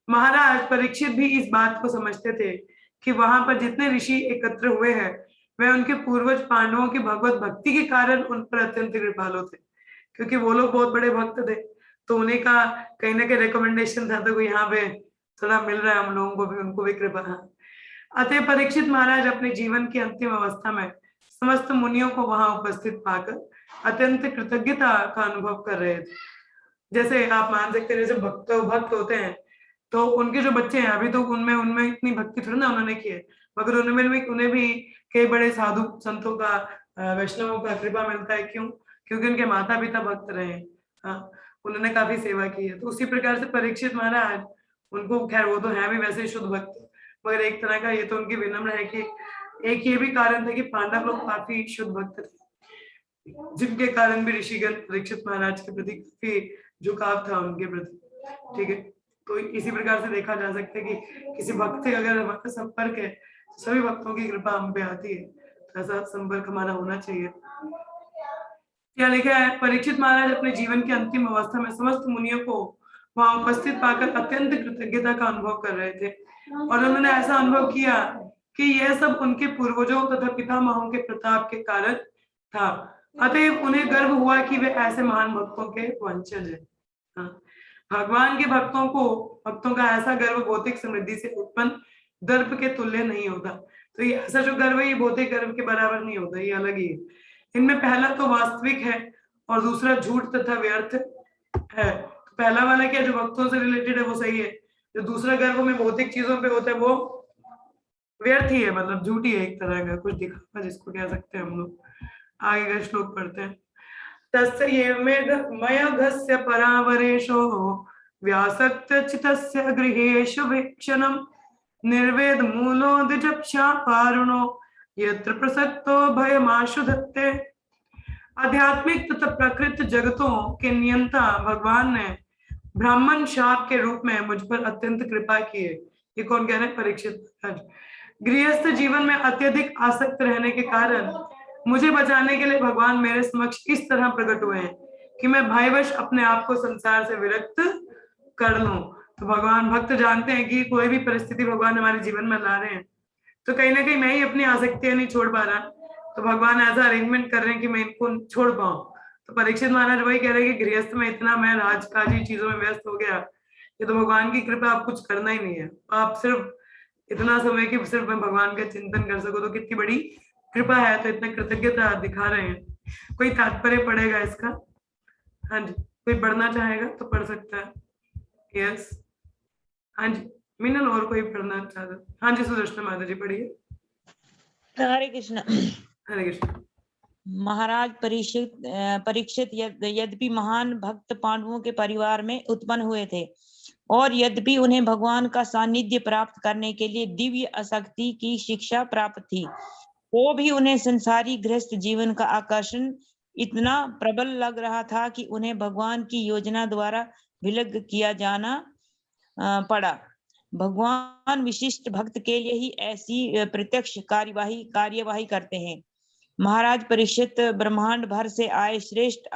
महाराज परीक्षित भी इस बात को समझते थे कि वहां पर जितने ऋषि एकत्र हुए हैं, वे उनके पूर्वज पांडवों की भगवत भक्ति के कारण उन पर अत्यंत कृपालु थे, क्योंकि वो लोग बहुत बड़े भक्त थे, तो उन्हीं का कहीं ना कहीं रिकमेंडेशन था, तो यहाँ पे थोड़ा मिल रहा है हम लोगों को भी, उनको भी कृपा। अतः परीक्षित महाराज अपने जीवन की अंतिम अवस्था में समस्त मुनियों को वहां उपस्थित पाकर अत्यंत कृतज्ञता का अनुभव कर रहे थे। जैसे आप मान सकते हैं, जैसे भक्त होते हैं तो उनके जो बच्चे हैं अभी तो उनमें उनमें इतनी भक्ति थोड़ी ना उन्होंने की है, मगर उन्हें भी कई बड़े साधु संतों का, वैष्णवों का कृपा मिलता है। क्यों? क्योंकि उनके माता पिता भक्त रहे हैं, उन्होंने काफी सेवा की है। तो उसी प्रकार से परीक्षित महाराज, उनको खैर वो तो है भी वैसे शुद्ध भक्त, मगर एक तरह का ये तो उनकी विनम्र है कि एक ये भी कारण था कि पांडव लोग काफी शुद्ध भक्त थे, जिनके कारण भी ऋषिगण परीक्षित महाराज के प्रति काफी झुकाव था उनके प्रति। ठीक है, तो इसी प्रकार से देखा जा सकता है कि किसी भक्त से अगर हमारा संपर्क है, सभी भक्तों की कृपा हम पे आती है, तो ऐसा संपर्क हमारा होना चाहिए। क्या लिखा है? परीक्षित महाराज अपने जीवन की अंतिम अवस्था में समस्त मुनियों को वहां उपस्थित पाकर अत्यंत कृतज्ञता का अनुभव कर रहे थे, और उन्होंने ऐसा अनुभव किया कि यह सब उनके पूर्वजों तथा पितामहों के प्रताप के कारण था। अतएव उन्हें गर्व हुआ कि वे ऐसे महान भक्तों के वंशज हैं। भगवान के भक्तों का ऐसा गर्व भौतिक समृद्धि से उत्पन्न दर्प के तुल्य नहीं होता। तो ये ऐसा जो गर्व है ये भौतिक गर्व के बराबर नहीं होता, ये अलग ही है। इनमें पहला तो वास्तविक है और दूसरा झूठ तथा व्यर्थ है। तो पहला वाला क्या, जो भक्तों से रिलेटेड है वो सही है, जो दूसरा गर्व में भौतिक चीजों पे होता है वो व्यर्थ ही है, मतलब झूठ ही है, एक तरह का कुछ दिखावा जिसको कह सकते हैं हम लोग। आगे का श्लोक पढ़ते हैं। तस्य येमेघस्य परावरेशो व्यासक्त चितस्य गृहेषु वीक्षणम् निर्वेद मूलो द्विजप्शा पारुणो यत्र प्रसक्तो भयमाशु धत्ते। आध्यात्मिक तथा प्रकृत जगतों के नियंता भगवान ने ब्राह्मण शाप के रूप में मुझ पर अत्यंत कृपा की है। ये कौन कह रहे हैं? परीक्षित। गृहस्थ जीवन में अत्यधिक आसक्त रहने के कारण मुझे बचाने के लिए भगवान मेरे समक्ष इस तरह प्रकट हुए हैं कि मैं भयवश अपने आप को संसार से विरक्त कर लूं। तो भगवान, भक्त जानते हैं कि कोई भी परिस्थिति भगवान हमारे जीवन में ला रहे हैं तो कहीं ना कहीं मैं ही अपनी आसक्तियां नहीं छोड़ पा रहा, तो भगवान ऐसा अरेंजमेंट कर रहे हैं कि मैं इनको छोड़ पाऊं। तो परीक्षित महाराज वही कह रहे हैं कि गृहस्थ में इतना मैं राजकाजी चीजों में व्यस्त हो गया, ये तो भगवान की कृपा, आप कुछ करना ही नहीं है। आप सिर्फ इतना समय कि सिर्फ मैं भगवान का चिंतन कर सकूं, तो कितनी बड़ी कृपा है। तो इतना कृतज्ञता दिखा रहे हैं। कोई तात्पर्य पड़ेगा इसका? हाँ जी, कोई पढ़ना चाहेगा तो पढ़ सकता है। यस, हाँ जी मीनल, और कोई पढ़ना चाहता? हाँ जी सुदर्शन माता जी पढ़िए। हरे कृष्ण। हरे कृष्ण। महाराज परीक्षित यद्यपि महान भक्त पांडवों के परिवार में उत्पन्न हुए थे और यद्यपि उन्हें भगवान का सानिध्य प्राप्त करने के लिए दिव्य आसक्ति की शिक्षा प्राप्त थी, वो भी उन्हें संसारी गृहस्थ जीवन का आकर्षण इतना प्रबल लग रहा था कि उन्हें भगवान की योजना द्वारा विलग किया जाना पड़ा। भगवान विशिष्ट भक्त के लिए ही ऐसी प्रत्यक्ष कार्यवाही करते हैं। महाराज परीक्षित ब्रह्मांड भर से आए श्रेष्ठ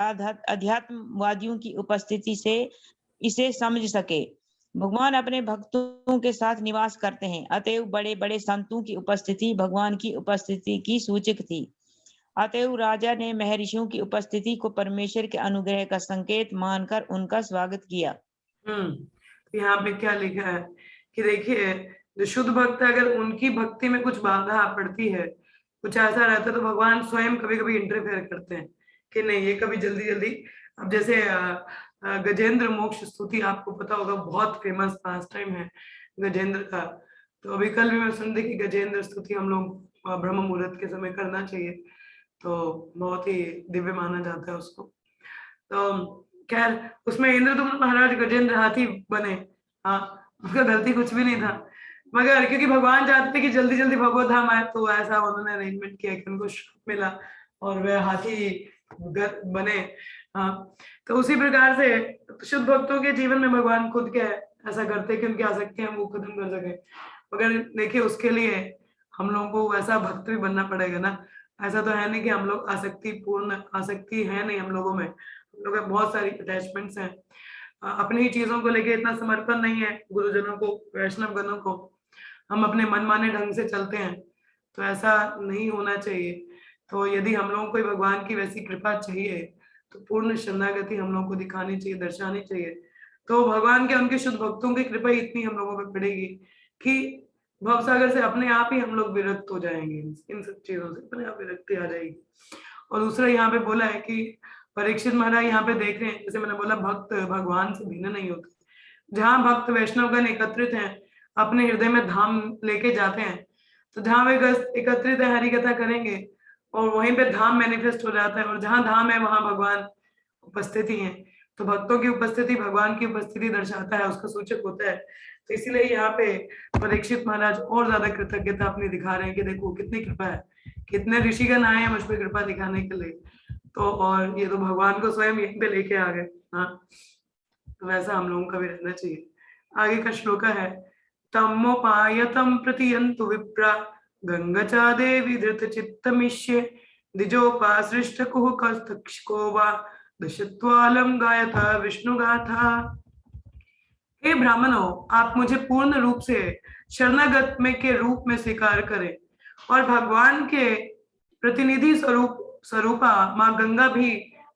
अध्यात्मवादियों की उपस्थिति से इसे समझ सके। भगवान अपने भक्तों के साथ निवास करते हैं, अतएव बड़े बड़े संतों की उपस्थिति भगवान की उपस्थिति की सूचक थी। अतएव राजा ने महर्षियों की उपस्थिति को परमेश्वर के अनुग्रह का संकेत मानकर उनका स्वागत किया। यहाँ पे क्या लिखा है कि देखिए, जो शुद्ध भक्त है, अगर उनकी भक्ति में कुछ बाधा पड़ती है, कुछ ऐसा रहता है, तो भगवान स्वयं कभी कभी इंटरफेयर करते हैं कि नहीं, ये कभी जल्दी जल्दी। अब जैसे गजेंद्र मोक्ष स्तुति आपको पता होगा, बहुत फेमस पास टाइम है गजेंद्र का। तो अभी कल भी मैं सुन रही कि गजेंद्र स्तुति हम लोग ब्रह्म मुहूर्त के समय करना चाहिए, तो बहुत ही दिव्य माना जाता है उसको। तो खैर उसमें इंद्रदुम्न महाराज गजेंद्र हाथी बने, हाँ उसका गलती कुछ भी नहीं था, मगर क्योंकि भगवान चाहते कि जल्दी जल्दी भगवत धाम आए, तो ऐसा उन्होंने अरेंजमेंट किया कि उनको श्राप मिला और वह हाथी बने। हाँ, तो उसी प्रकार से शुद्ध भक्तों के जीवन में भगवान खुद के ऐसा करते कि उनकी आसक्तियां वो खत्म कर सके। मगर देखिए, उसके लिए हम लोगों को वैसा भक्त भी बनना पड़ेगा ना। ऐसा तो है नहीं कि हम लोग आसक्ति है नहीं हम लोगों में, हम लोग बहुत सारी अटैचमेंट्स हैं, अपनी ही चीजों को लेके इतना समर्पण नहीं है गुरुजनों को, वैष्णव गणों को। हम अपने मनमाने ढंग से चलते हैं, तो ऐसा नहीं होना चाहिए। तो यदि हम लोगों को भगवान की वैसी कृपा चाहिए तो पूर्ण शरणागति हम लोगों को दिखानी चाहिए, दर्शानी चाहिए। तो भगवान के उनके शुद्ध भक्तों की कृपा इतनी हम लोगों पर पड़ेगी कि भवसागर से अपने आप ही हम लोग विरक्त हो जाएंगे, इन सब चीजों से अपने आप विरक्ति आ जाएगी। और दूसरा यहाँ पे बोला है कि परीक्षित महाराज यहाँ पे देख रहे हैं, जैसे मैंने बोला भक्त भगवान से भिन्न नहीं होते। जहाँ भक्त वैष्णवगण एकत्रित हैं, अपने हृदय में धाम लेके जाते हैं, तो जहाँ वे एकत्रित है हरि कथा करेंगे और वहीं पे धाम मैनिफेस्ट हो जाता है। और जहाँ धाम है वहां भगवान उपस्थिति है। तो भक्तों की उपस्थिति भगवान की उपस्थिति दर्शाता है, उसका सूचक होता है। तो इसीलिए यहाँ पे परीक्षित महाराज और ज्यादा कृतज्ञता अपनी दिखा रहे हैं कि देखो कितनी कृपा है, कितने ऋषिगण आए हैं मुझ पर कृपा दिखाने के लिए। तो और ये तो भगवान को स्वयं यहीं पे लेके आ गए। हाँ, तो वैसा हम लोगों का भी रहना चाहिए। आगे का श्लोक है तमोपायतम प्रतियंतु विप्रा गंगचा देवी धृत चित्तमिष्ये द्विजोपासृष्ट कुहकस्तक्षको वा दशत्वालम गायता विष्णु गाथा। हे ब्राह्मणों, आप मुझे पूर्ण रूप से शरणागत में के रूप में स्वीकार करें और भगवान के प्रतिनिधि स्वरूपा माँ गंगा भी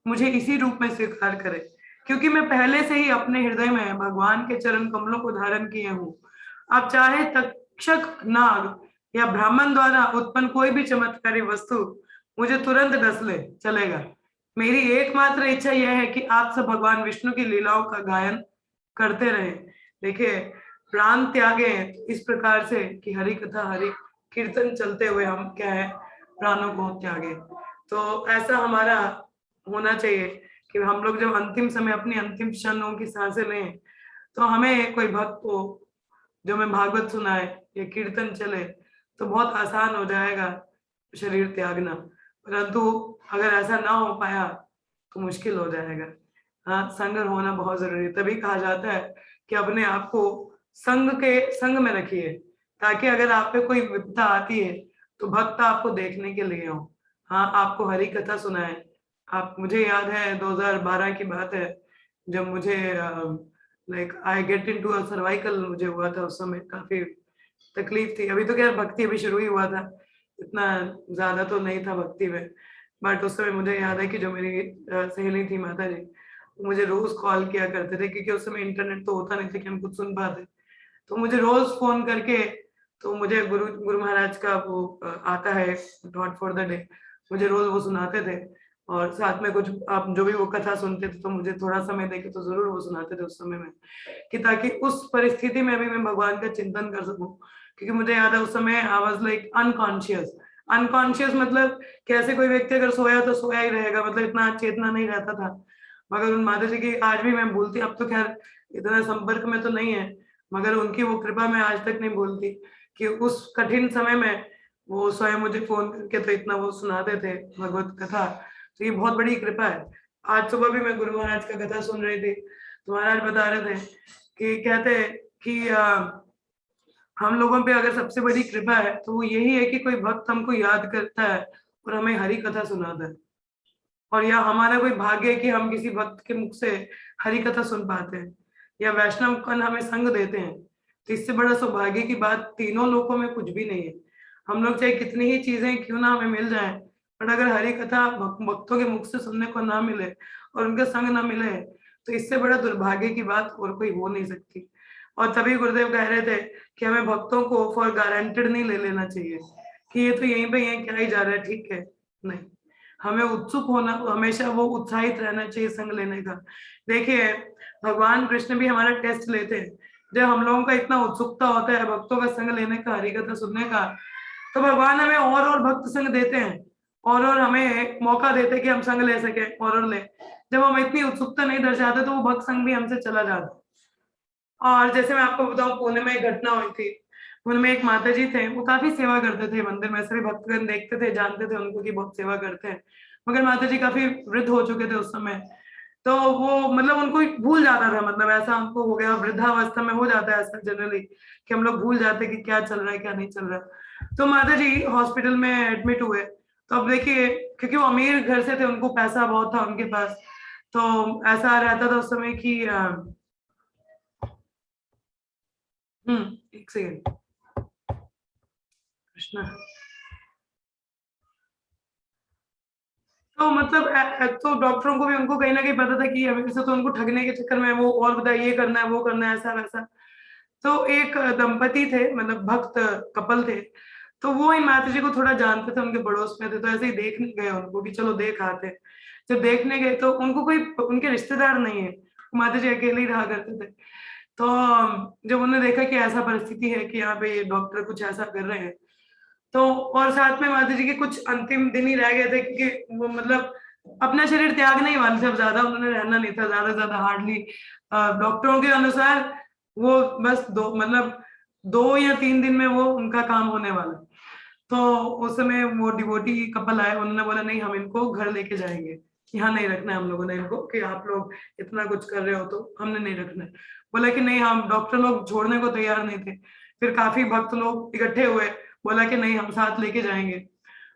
मुझे इसी रूप में स्वीकार करे, क्योंकि मैं पहले से ही अपने हृदय में भगवान के चरण कमलों को धारण किए हूँ। अब चाहे तक्षक नाग या ब्राह्मण द्वारा उत्पन्न कोई भी चमत्कारी वस्तु मुझे तुरंत डस ले चलेगा। मेरी एकमात्र इच्छा यह है कि आप सब भगवान विष्णु की लीलाओं का गायन करते रहे। देखिए, प्राण त्यागे इस प्रकार से कि हरि कथा हरि कीर्तन चलते हुए हम क्या है, प्राणों को त्यागे। तो ऐसा हमारा होना चाहिए कि हम लोग जब अंतिम समय अपनी अंतिम क्षणों की सांसें लें तो हमें कोई भक्त को जो मैं भागवत सुनाए या कीर्तन चले तो बहुत आसान हो जाएगा शरीर त्यागना। परंतु अगर ऐसा ना हो पाया तो मुश्किल हो जाएगा। हाँ, संग होना बहुत जरूरी है। तभी कहा जाता है कि अपने आप को संग में रखिए, ताकि अगर आप पे कोई विपदा आती है तो भक्त आपको देखने के लिए हो। हाँ, आपको हरि कथा सुनाए। आप, मुझे याद है 2012 की बात है जब मुझे like I get into a cervical मुझे हुआ था। उस समय काफी तकलीफ थी। अभी तो क्या भक्ति अभी शुरू ही हुआ था, इतना ज्यादा तो नहीं था भक्ति में। बट उस समय मुझे याद है कि जो मेरी सहेली थी माता जी, मुझे रोज कॉल किया करते थे, क्योंकि उस समय इंटरनेट तो होता नहीं था कि हम कुछ सुन पाते। तो मुझे रोज फोन करके, तो मुझे गुरु महाराज का वो आता है डॉट फॉर द डे, मुझे रोज वो सुनाते थे। और साथ में कुछ आप जो भी वो कथा सुनते थे तो मुझे थोड़ा समय देके तो जरूर वो सुनाते थे उस समय में, कि ताकि उस परिस्थिति में भी मैं भगवान का चिंतन कर सकूं। क्योंकि मुझे याद है उस समय आई वाज लाइक अनकॉन्शियस मतलब कैसे कोई व्यक्ति अगर सोया तो सोया ही रहेगा, मतलब इतना चेतना नहीं रहता था। मगर उन माता जी की आज भी मैं भूलती, अब तो खैर इतना संपर्क में तो नहीं है, मगर उनकी वो कृपा मैं आज तक नहीं भूलती कि उस कठिन समय में वो स्वयं मुझे फोन करके तो इतना वो सुनाते थे भगवत कथा। तो ये बहुत बड़ी कृपा है। आज सुबह भी मैं गुरु महाराज का कथा सुन रही थी तो महाराज बता रहे थे कि कहते कि हम लोगों पे अगर सबसे बड़ी कृपा है तो वो यही है कि कोई भक्त हमको याद करता है और हमें हरि कथा सुनाता है। और या हमारा कोई भाग्य है कि हम किसी भक्त के मुख से हरि कथा सुन पाते हैं या वैष्णव कन हमें संग देते हैं। तो इससे बड़ा सौभाग्य की बात तीनों लोकों में कुछ भी नहीं है। हम लोग चाहे कितनी ही चीजें क्यों ना हमें मिल जाए, पर अगर हरि कथा भक्तों के मुख से सुनने को ना मिले और उनके संग ना मिले तो इससे बड़ा दुर्भाग्य की बात और कोई हो नहीं सकती। और तभी गुरुदेव कह रहे थे कि हमें भक्तों को फॉर गारंटेड नहीं ले लेना चाहिए कि ये तो यहीं पे यहीं क्या ही जा रहा है, ठीक है, नहीं, हमें उत्सुक होना, हमेशा वो उत्साहित रहना चाहिए संग लेने का। देखिए, भगवान कृष्ण भी हमारा टेस्ट लेते हैं। जब हम लोगों का इतना उत्सुकता होता है भक्तों का संग लेने का, हरि कथा सुनने का, तो भगवान हमें और भक्त संग देते हैं और हमें मौका देते हैं कि हम संग ले सके और ले। जब हम इतनी उत्सुकता नहीं दर्शाते तो वो भक्त संग भी हमसे चला जाता। और जैसे मैं आपको बताऊं, पुणे में एक घटना हुई थी। पुणे में एक माता जी थे, वो काफी सेवा करते थे मंदिर में, सभी भक्तगण देखते थे, जानते थे उनको कि बहुत सेवा करते हैं। मगर माता जी काफी वृद्ध हो चुके थे उस समय, तो वो मतलब उनको भूल जाता था, मतलब ऐसा उनको हो गया, वृद्धावस्था में हो जाता है ऐसा जनरली कि हम लोग भूल जाते कि क्या चल रहा है क्या नहीं चल रहा। तो माता जी हॉस्पिटल में एडमिट हुए। तो अब देखिए, क्योंकि वो अमीर घर से थे, उनको पैसा बहुत था उनके पास, तो ऐसा रहता था उस समय की एक सेकेंड, कृष्णा, तो मतलब तो डॉक्टरों को भी उनको कहीं ना कहीं पता था कि हमेशा तो उनको ठगने के चक्कर में वो और बताया ये करना है वो करना है ऐसा वैसा। तो एक दंपति थे, मतलब भक्त कपल थे, तो वो इन माता जी को थोड़ा जानते थे, उनके पड़ोस में थे, तो ऐसे ही देखने गए उनको कि चलो देख आते हैं। जब देखने गए तो उनको कोई उनके रिश्तेदार नहीं है, माता जी अकेले ही रहा करते थे। तो जब उन्होंने देखा कि ऐसा परिस्थिति है कि यहाँ पे ये डॉक्टर कुछ ऐसा कर रहे हैं, तो और साथ में माता जी के कुछ अंतिम दिन ही रह गए थे, क्योंकि वो मतलब अपना शरीर त्यागने ही वाले थे, अब ज्यादा उन्होंने रहना नहीं था, ज्यादा हार्डली डॉक्टरों के अनुसार वो बस 2 या 3 दिन में वो उनका काम होने वाला। तो उस समय वो डिवोटी कपल आए, उन्होंने बोला नहीं हम इनको घर लेके जाएंगे, यहाँ नहीं रखना है हम लोगों ने इनको, कि आप लोग इतना कुछ कर रहे हो तो हमने नहीं रखना है। बोला कि नहीं, हम डॉक्टर लोग छोड़ने को तैयार नहीं थे। फिर काफी भक्त लोग इकट्ठे हुए, बोला कि नहीं हम साथ लेके जाएंगे।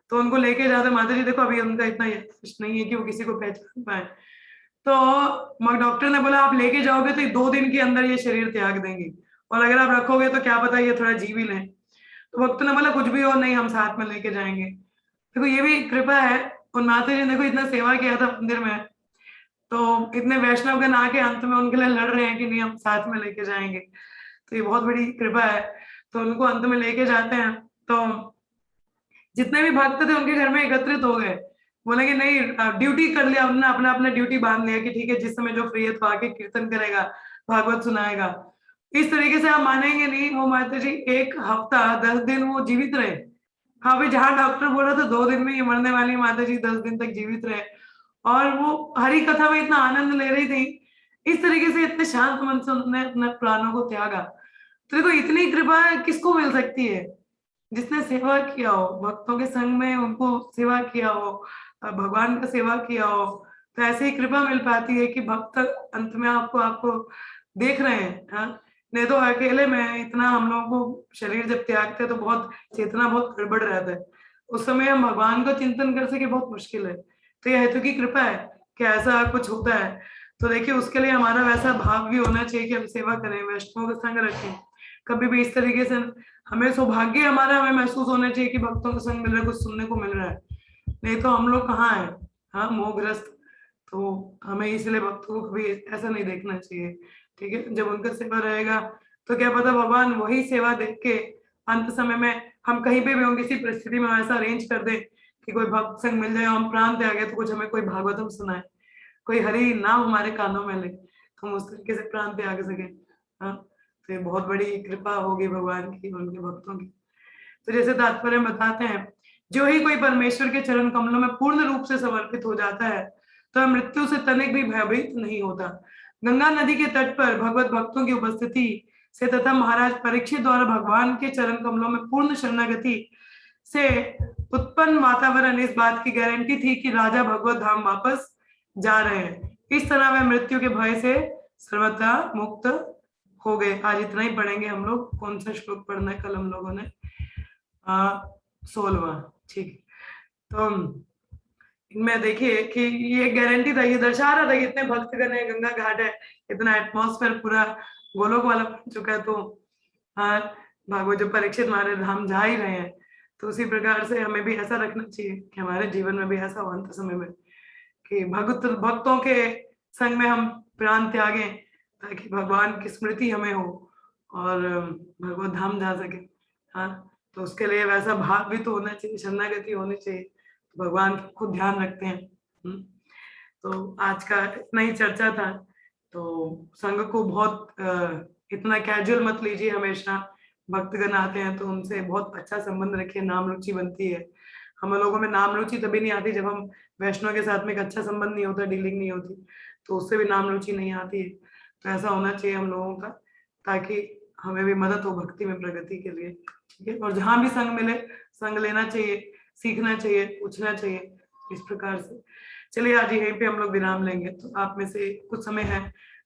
तो उनको लेके जाते, माता जी देखो अभी उनका इतना कुछ नहीं है कि वो किसी को पहचान पाए। तो डॉक्टर ने बोला आप लेके जाओगे तो 2 दिन के अंदर ये शरीर त्याग देंगे, और अगर आप रखोगे तो क्या पता ये थोड़ा जी भी लें। तो भक्त ने बोला कुछ भी हो, नहीं हम साथ में लेके जाएंगे। देखो ये भी कृपा है, और माता जी ने देखो इतना सेवा किया था मंदिर में, तो इतने वैष्णव गण आके अंत में उनके लिए लड़ रहे हैं कि नहीं हम साथ में लेके जाएंगे, तो ये बहुत बड़ी कृपा है। तो उनको अंत में लेके जाते हैं, तो जितने भी भक्त थे उनके घर में एकत्रित हो गए, बोले कि नहीं ड्यूटी कर लिया उन्होंने, अपना अपना ड्यूटी बांध लिया कि ठीक है जिस समय जो फ्री है तो आके कीर्तन करेगा, भागवत सुनाएगा। इस तरीके से आप मानेंगे नहीं, वो माता जी 1 हफ्ता 10 दिन वो जीवित रहे। हाँ भाई, जहाँ डॉक्टर बोला था 2 दिन में ये मरने वाली, माता जी 10 दिन तक जीवित रहे, और वो हरि कथा में इतना आनंद ले रही थी। इस तरीके से इतने शांत मन से उन्होंने अपने प्राणों को त्यागा। तो देखो इतनी कृपा किसको मिल सकती है, जिसने सेवा किया हो, भक्तों के संग में उनको सेवा किया हो, भगवान का सेवा किया हो, तो ऐसे ही कृपा मिल पाती है कि भक्त अंत में आपको देख रहे हैं। हाँ, नहीं तो अकेले में इतना हम लोगों को शरीर जब त्यागते हैं तो बहुत चेतना बहुत गड़बड़ रहता है, उस समय हम भगवान का चिंतन कर सके बहुत मुश्किल है। तो यह हेतु की कृपा है कि ऐसा कुछ होता है। तो देखिए उसके लिए हमारा वैसा भाव भी होना चाहिए कि हम सेवा करें, वैष्णवों का संग रखें। कभी भी इस तरीके से हमें सौभाग्य हमारा हमें महसूस होना चाहिए कि भक्तों का संग मिल रहा है, कुछ सुनने को मिल रहा है, नहीं तो हम लोग कहाँ है, हाँ मोहग्रस्त। तो हमें इसलिए भक्तों को कभी ऐसा नहीं देखना चाहिए। ठीक है, जब उनका सेवा रहेगा तो क्या पता भगवान वही सेवा देख के अंत समय में हम कहीं पे भी हों, किसी परिस्थिति में ऐसा अरेंज कर दे कि कोई भक्त संग मिल जाए, हम प्राण त्याग गए तो कुछ हमें कोई भागवतम सुनाए, कोई हरि नाम हमारे कानों में ले, तो हम उस तरीके से प्राण त्याग सके। हाँ, तो ये बहुत बड़ी कृपा होगी भगवान की उनके भक्तों की। तो जैसे तात्पर्य बताते हैं, जो ही कोई परमेश्वर के चरण कमलों में पूर्ण रूप से समर्पित हो जाता है तो मृत्यु से तनिक भी भयभीत नहीं होता। गंगा नदी के तट पर भगवत भक्तों की उपस्थिति से तथा महाराज परीक्षित द्वारा भगवान के चरण कमलों में पूर्ण शरणागति से उत्पन्न वातावरण इस बात की गारंटी थी कि राजा भगवत धाम वापस जा रहे हैं। इस तरह वे मृत्यु के भय से सर्वथा मुक्त हो गए। आज इतना ही पढ़ेंगे हम लोग। कौन सा श्लोक पढ़ना है कल हम लोगों ने? 16वां। ठीक, तो इनमें देखिए कि ये गारंटी था, ये दर्शा रहा था कि इतने भक्तगण है, गंगा घाट है, इतना एटमॉस्फेयर पूरा गोलोक वाला बन चुका है, तो भागवत जो परीक्षित हमारे धाम जा ही रहे हैं, तो उसी प्रकार से हमें भी ऐसा रखना चाहिए कि हमारे जीवन में भी ऐसा हो अंत समय में कि भक्तों के संग में हम प्राण त्यागें, ताकि भगवान की स्मृति हमें हो और भगवत धाम जा सके। हाँ, तो उसके लिए वैसा भाव भी तो होना चाहिए, शरणागति होनी चाहिए, तो भगवान खुद ध्यान रखते हैं। तो आज का इतना ही चर्चा था। तो संघ को बहुत इतना कैजुअल मत लीजिए, हमेशा भक्तगण आते हैं तो उनसे बहुत अच्छा संबंध रखिए, नाम रुचि बनती है। हम लोगों में नाम रुचि तभी नहीं आती जब हम वैष्णव के साथ में एक अच्छा संबंध नहीं होता, डीलिंग नहीं होती, तो उससे भी नाम रुचि नहीं आती है। तो ऐसा होना चाहिए हम लोगों का, ताकि हमें भी मदद हो भक्ति में प्रगति के लिए। ठीक है, और जहां भी संग मिले संग लेना चाहिए, सीखना चाहिए, पूछना चाहिए, इस प्रकार से। चलिए आज यहीं पे हम लोग विराम लेंगे। तो आप में से कुछ समय है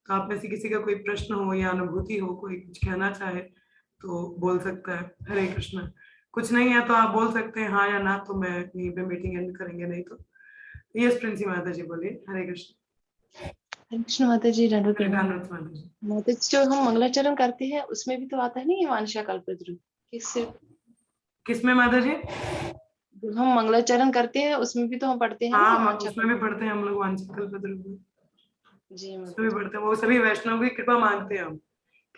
तो आप में से किसी का कोई प्रश्न हो या अनुभूति हो, कोई कुछ कहना चाहे तो बोल सकता है। हरे कृष्ण। कुछ नहीं है तो आप बोल सकते हैं हाँ या ना, तो मैं यहीं पे मीटिंग एंड करेंगे, नहीं तो यस प्रिंसी माता जी बोलिए। हरे कृष्ण। हरे कृष्ण माता जी। दंडवत प्रणाम। माता जी, माता जी जो हम मंगलाचरण करते हैं उसमें भी तो आता है नहीं, वांछा कल्पद्रु किससे? किसमें माता जी? हम मंगलाचरण करते हैं उसमें भी तो हम पढ़ते हैं ना हाँ वांछा उसमें भी पढ़ते हैं हम लोग वांछाकल्पतरू, जी उसमें माता भी जी। पढ़ते हैं। वो सभी वैष्णव की कृपा मांगते हैं हम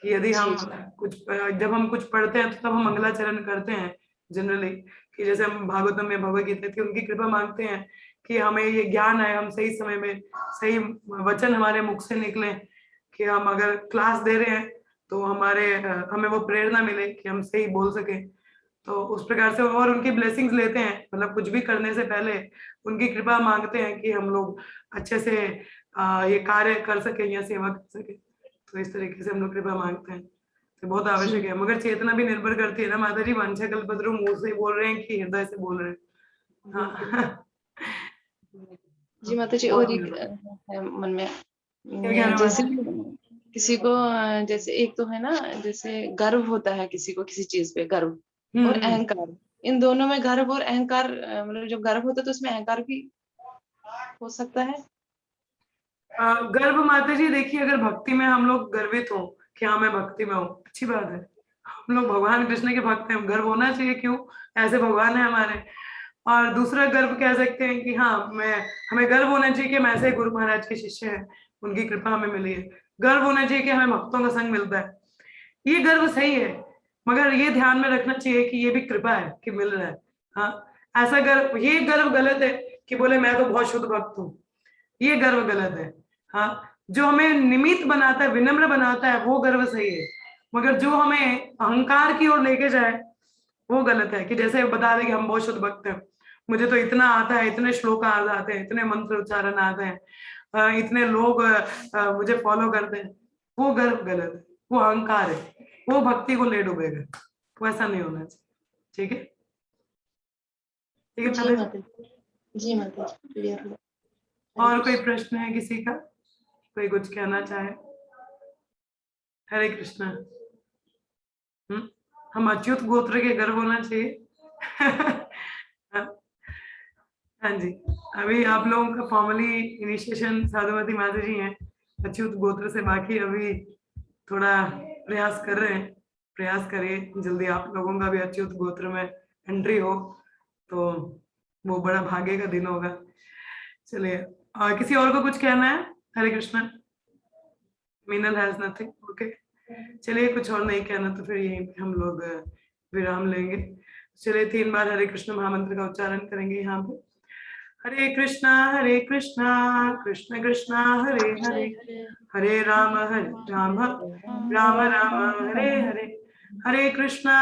कि यदि जी हम जी कुछ जब हम कुछ पढ़ते हैं तो तब हम मंगलाचरण करते हैं जनरली, कि जैसे हम भागवतम में भगवद गीता थी, उनकी कृपा मांगते हैं कि हमें ये ज्ञान आए, हम सही समय में सही वचन हमारे मुख से निकले, कि हम अगर क्लास दे रहे हैं तो हमें वो प्रेरणा मिले कि हम सही बोल सके। तो उस प्रकार से और उनकी ब्लेसिंग्स लेते हैं, मतलब कुछ भी करने से पहले उनकी कृपा मांगते हैं कि हम लोग अच्छे से ये कार्य कर सके या सेवा कर सके। तो इस तरीके से हम लोग कृपा मांगते हैं, तो बहुत आवश्यक है। मगर चेतना भी निर्भर करती है ना माता जी, वांछा कल्पतरू मुंह से बोल रहे हैं कि हृदय से बोल रहे हैं। हाँ। जी माता जी। बहुत और एक निर्भर। है मन में क्या कह रहे हो जैसे माता जी? किसी को जैसे एक तो है ना, जैसे गर्व होता है किसी को किसी चीज पे, गर्व और हम्म। अहंकार, इन दोनों में गर्व और अहंकार, मतलब जब गर्व होता है तो उसमें अहंकार भी हो सकता है। गर्व माता जी देखिए, अगर भक्ति में हम लोग गर्वित हो कि हाँ मैं भक्ति में हूँ, अच्छी बात है। हम लोग भगवान कृष्ण के भक्त हैं, हम गर्व होना चाहिए, क्यों, ऐसे भगवान है हमारे। और दूसरा गर्व कह सकते हैं कि हाँ हमें गर्व होना चाहिए कि हम ऐसे गुरु महाराज के शिष्य हैं, उनकी कृपा हमें मिली है। गर्व होना चाहिए कि हमें भक्तों का संग मिलता है, ये गर्व सही है। मगर ये ध्यान में रखना चाहिए कि ये भी कृपा है कि मिल रहा है। हाँ, ऐसा गर्व, ये गर्व गलत है कि बोले मैं तो बहुत शुद्ध भक्त हूँ, ये गर्व गलत है। हाँ, जो हमें निमित्त बनाता है, विनम्र बनाता है, वो गर्व सही है। मगर जो हमें अहंकार की ओर लेके जाए, वो गलत है। कि जैसे बता दे कि हम बहुत शुद्ध भक्त हैं, मुझे तो इतना आता है, इतने श्लोक आते हैं, इतने मंत्र उच्चारण आते हैं, इतने लोग मुझे फॉलो करते हैं, वो गर्व गलत है, वो अहंकार है, वो भक्ति को ले डूबेगा। वो ऐसा नहीं होना चाहिए। ठीक है, ठीक है जी माता जी? माता जी। जी माता जी, क्लियर हुआ। हरे और कोई कृष्ण। प्रश्न है किसी का, कोई कुछ कहना चाहे? हरे कृष्णा। हम अच्युत गोत्र के गर्व होना चाहिए। हाँ जी, अभी आप लोगों का फॉर्मली इनिशिएशन साधुमती माता जी हैं अच्युत गोत्र से, बाकी अभी थोड़ा प्रयास कर रहे हैं। प्रयास करिए जल्दी आप लोगों का भी अच्युत गोत्र में एंट्री हो, तो वो बड़ा भाग्य का दिन होगा। चलिए, किसी और को कुछ कहना है? Hare Krishna. Meenal has nothing, okay. चलिए, कुछ और नहीं कहना तो फिर यहीं पे हम लोग विराम लेंगे। चलिए 3 बार हरे कृष्ण महामंत्र का उच्चारण करेंगे यहाँ पे। हरे कृष्णा कृष्ण कृष्णा हरे हरे, हरे राम राम हरे हरे, हरे कृष्णा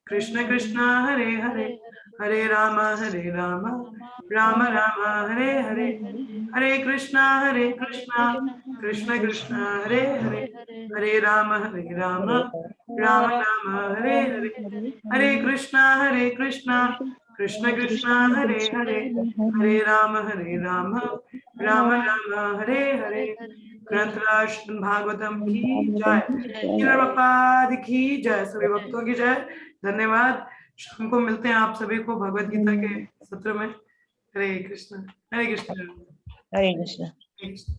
कृष्ण कृष्णा हरे हरे, हरे राम राम राम हरे हरे, हरे कृष्णा कृष्ण कृष्ण हरे हरे, हरे राम राम राम हरे हरे, हरे कृष्णा कृष्ण कृष्ण हरे हरे, हरे राम राम राम हरे हरे। ग्रंथराज भागवतम की जय, प्रभुपाद की जय, सभी भक्तों की जय। धन्यवाद। शाम को मिलते हैं आप सभी को भगवत गीता के सत्र में। हरे कृष्ण, हरे कृष्ण, हरे कृष्ण। हरे कृष्ण।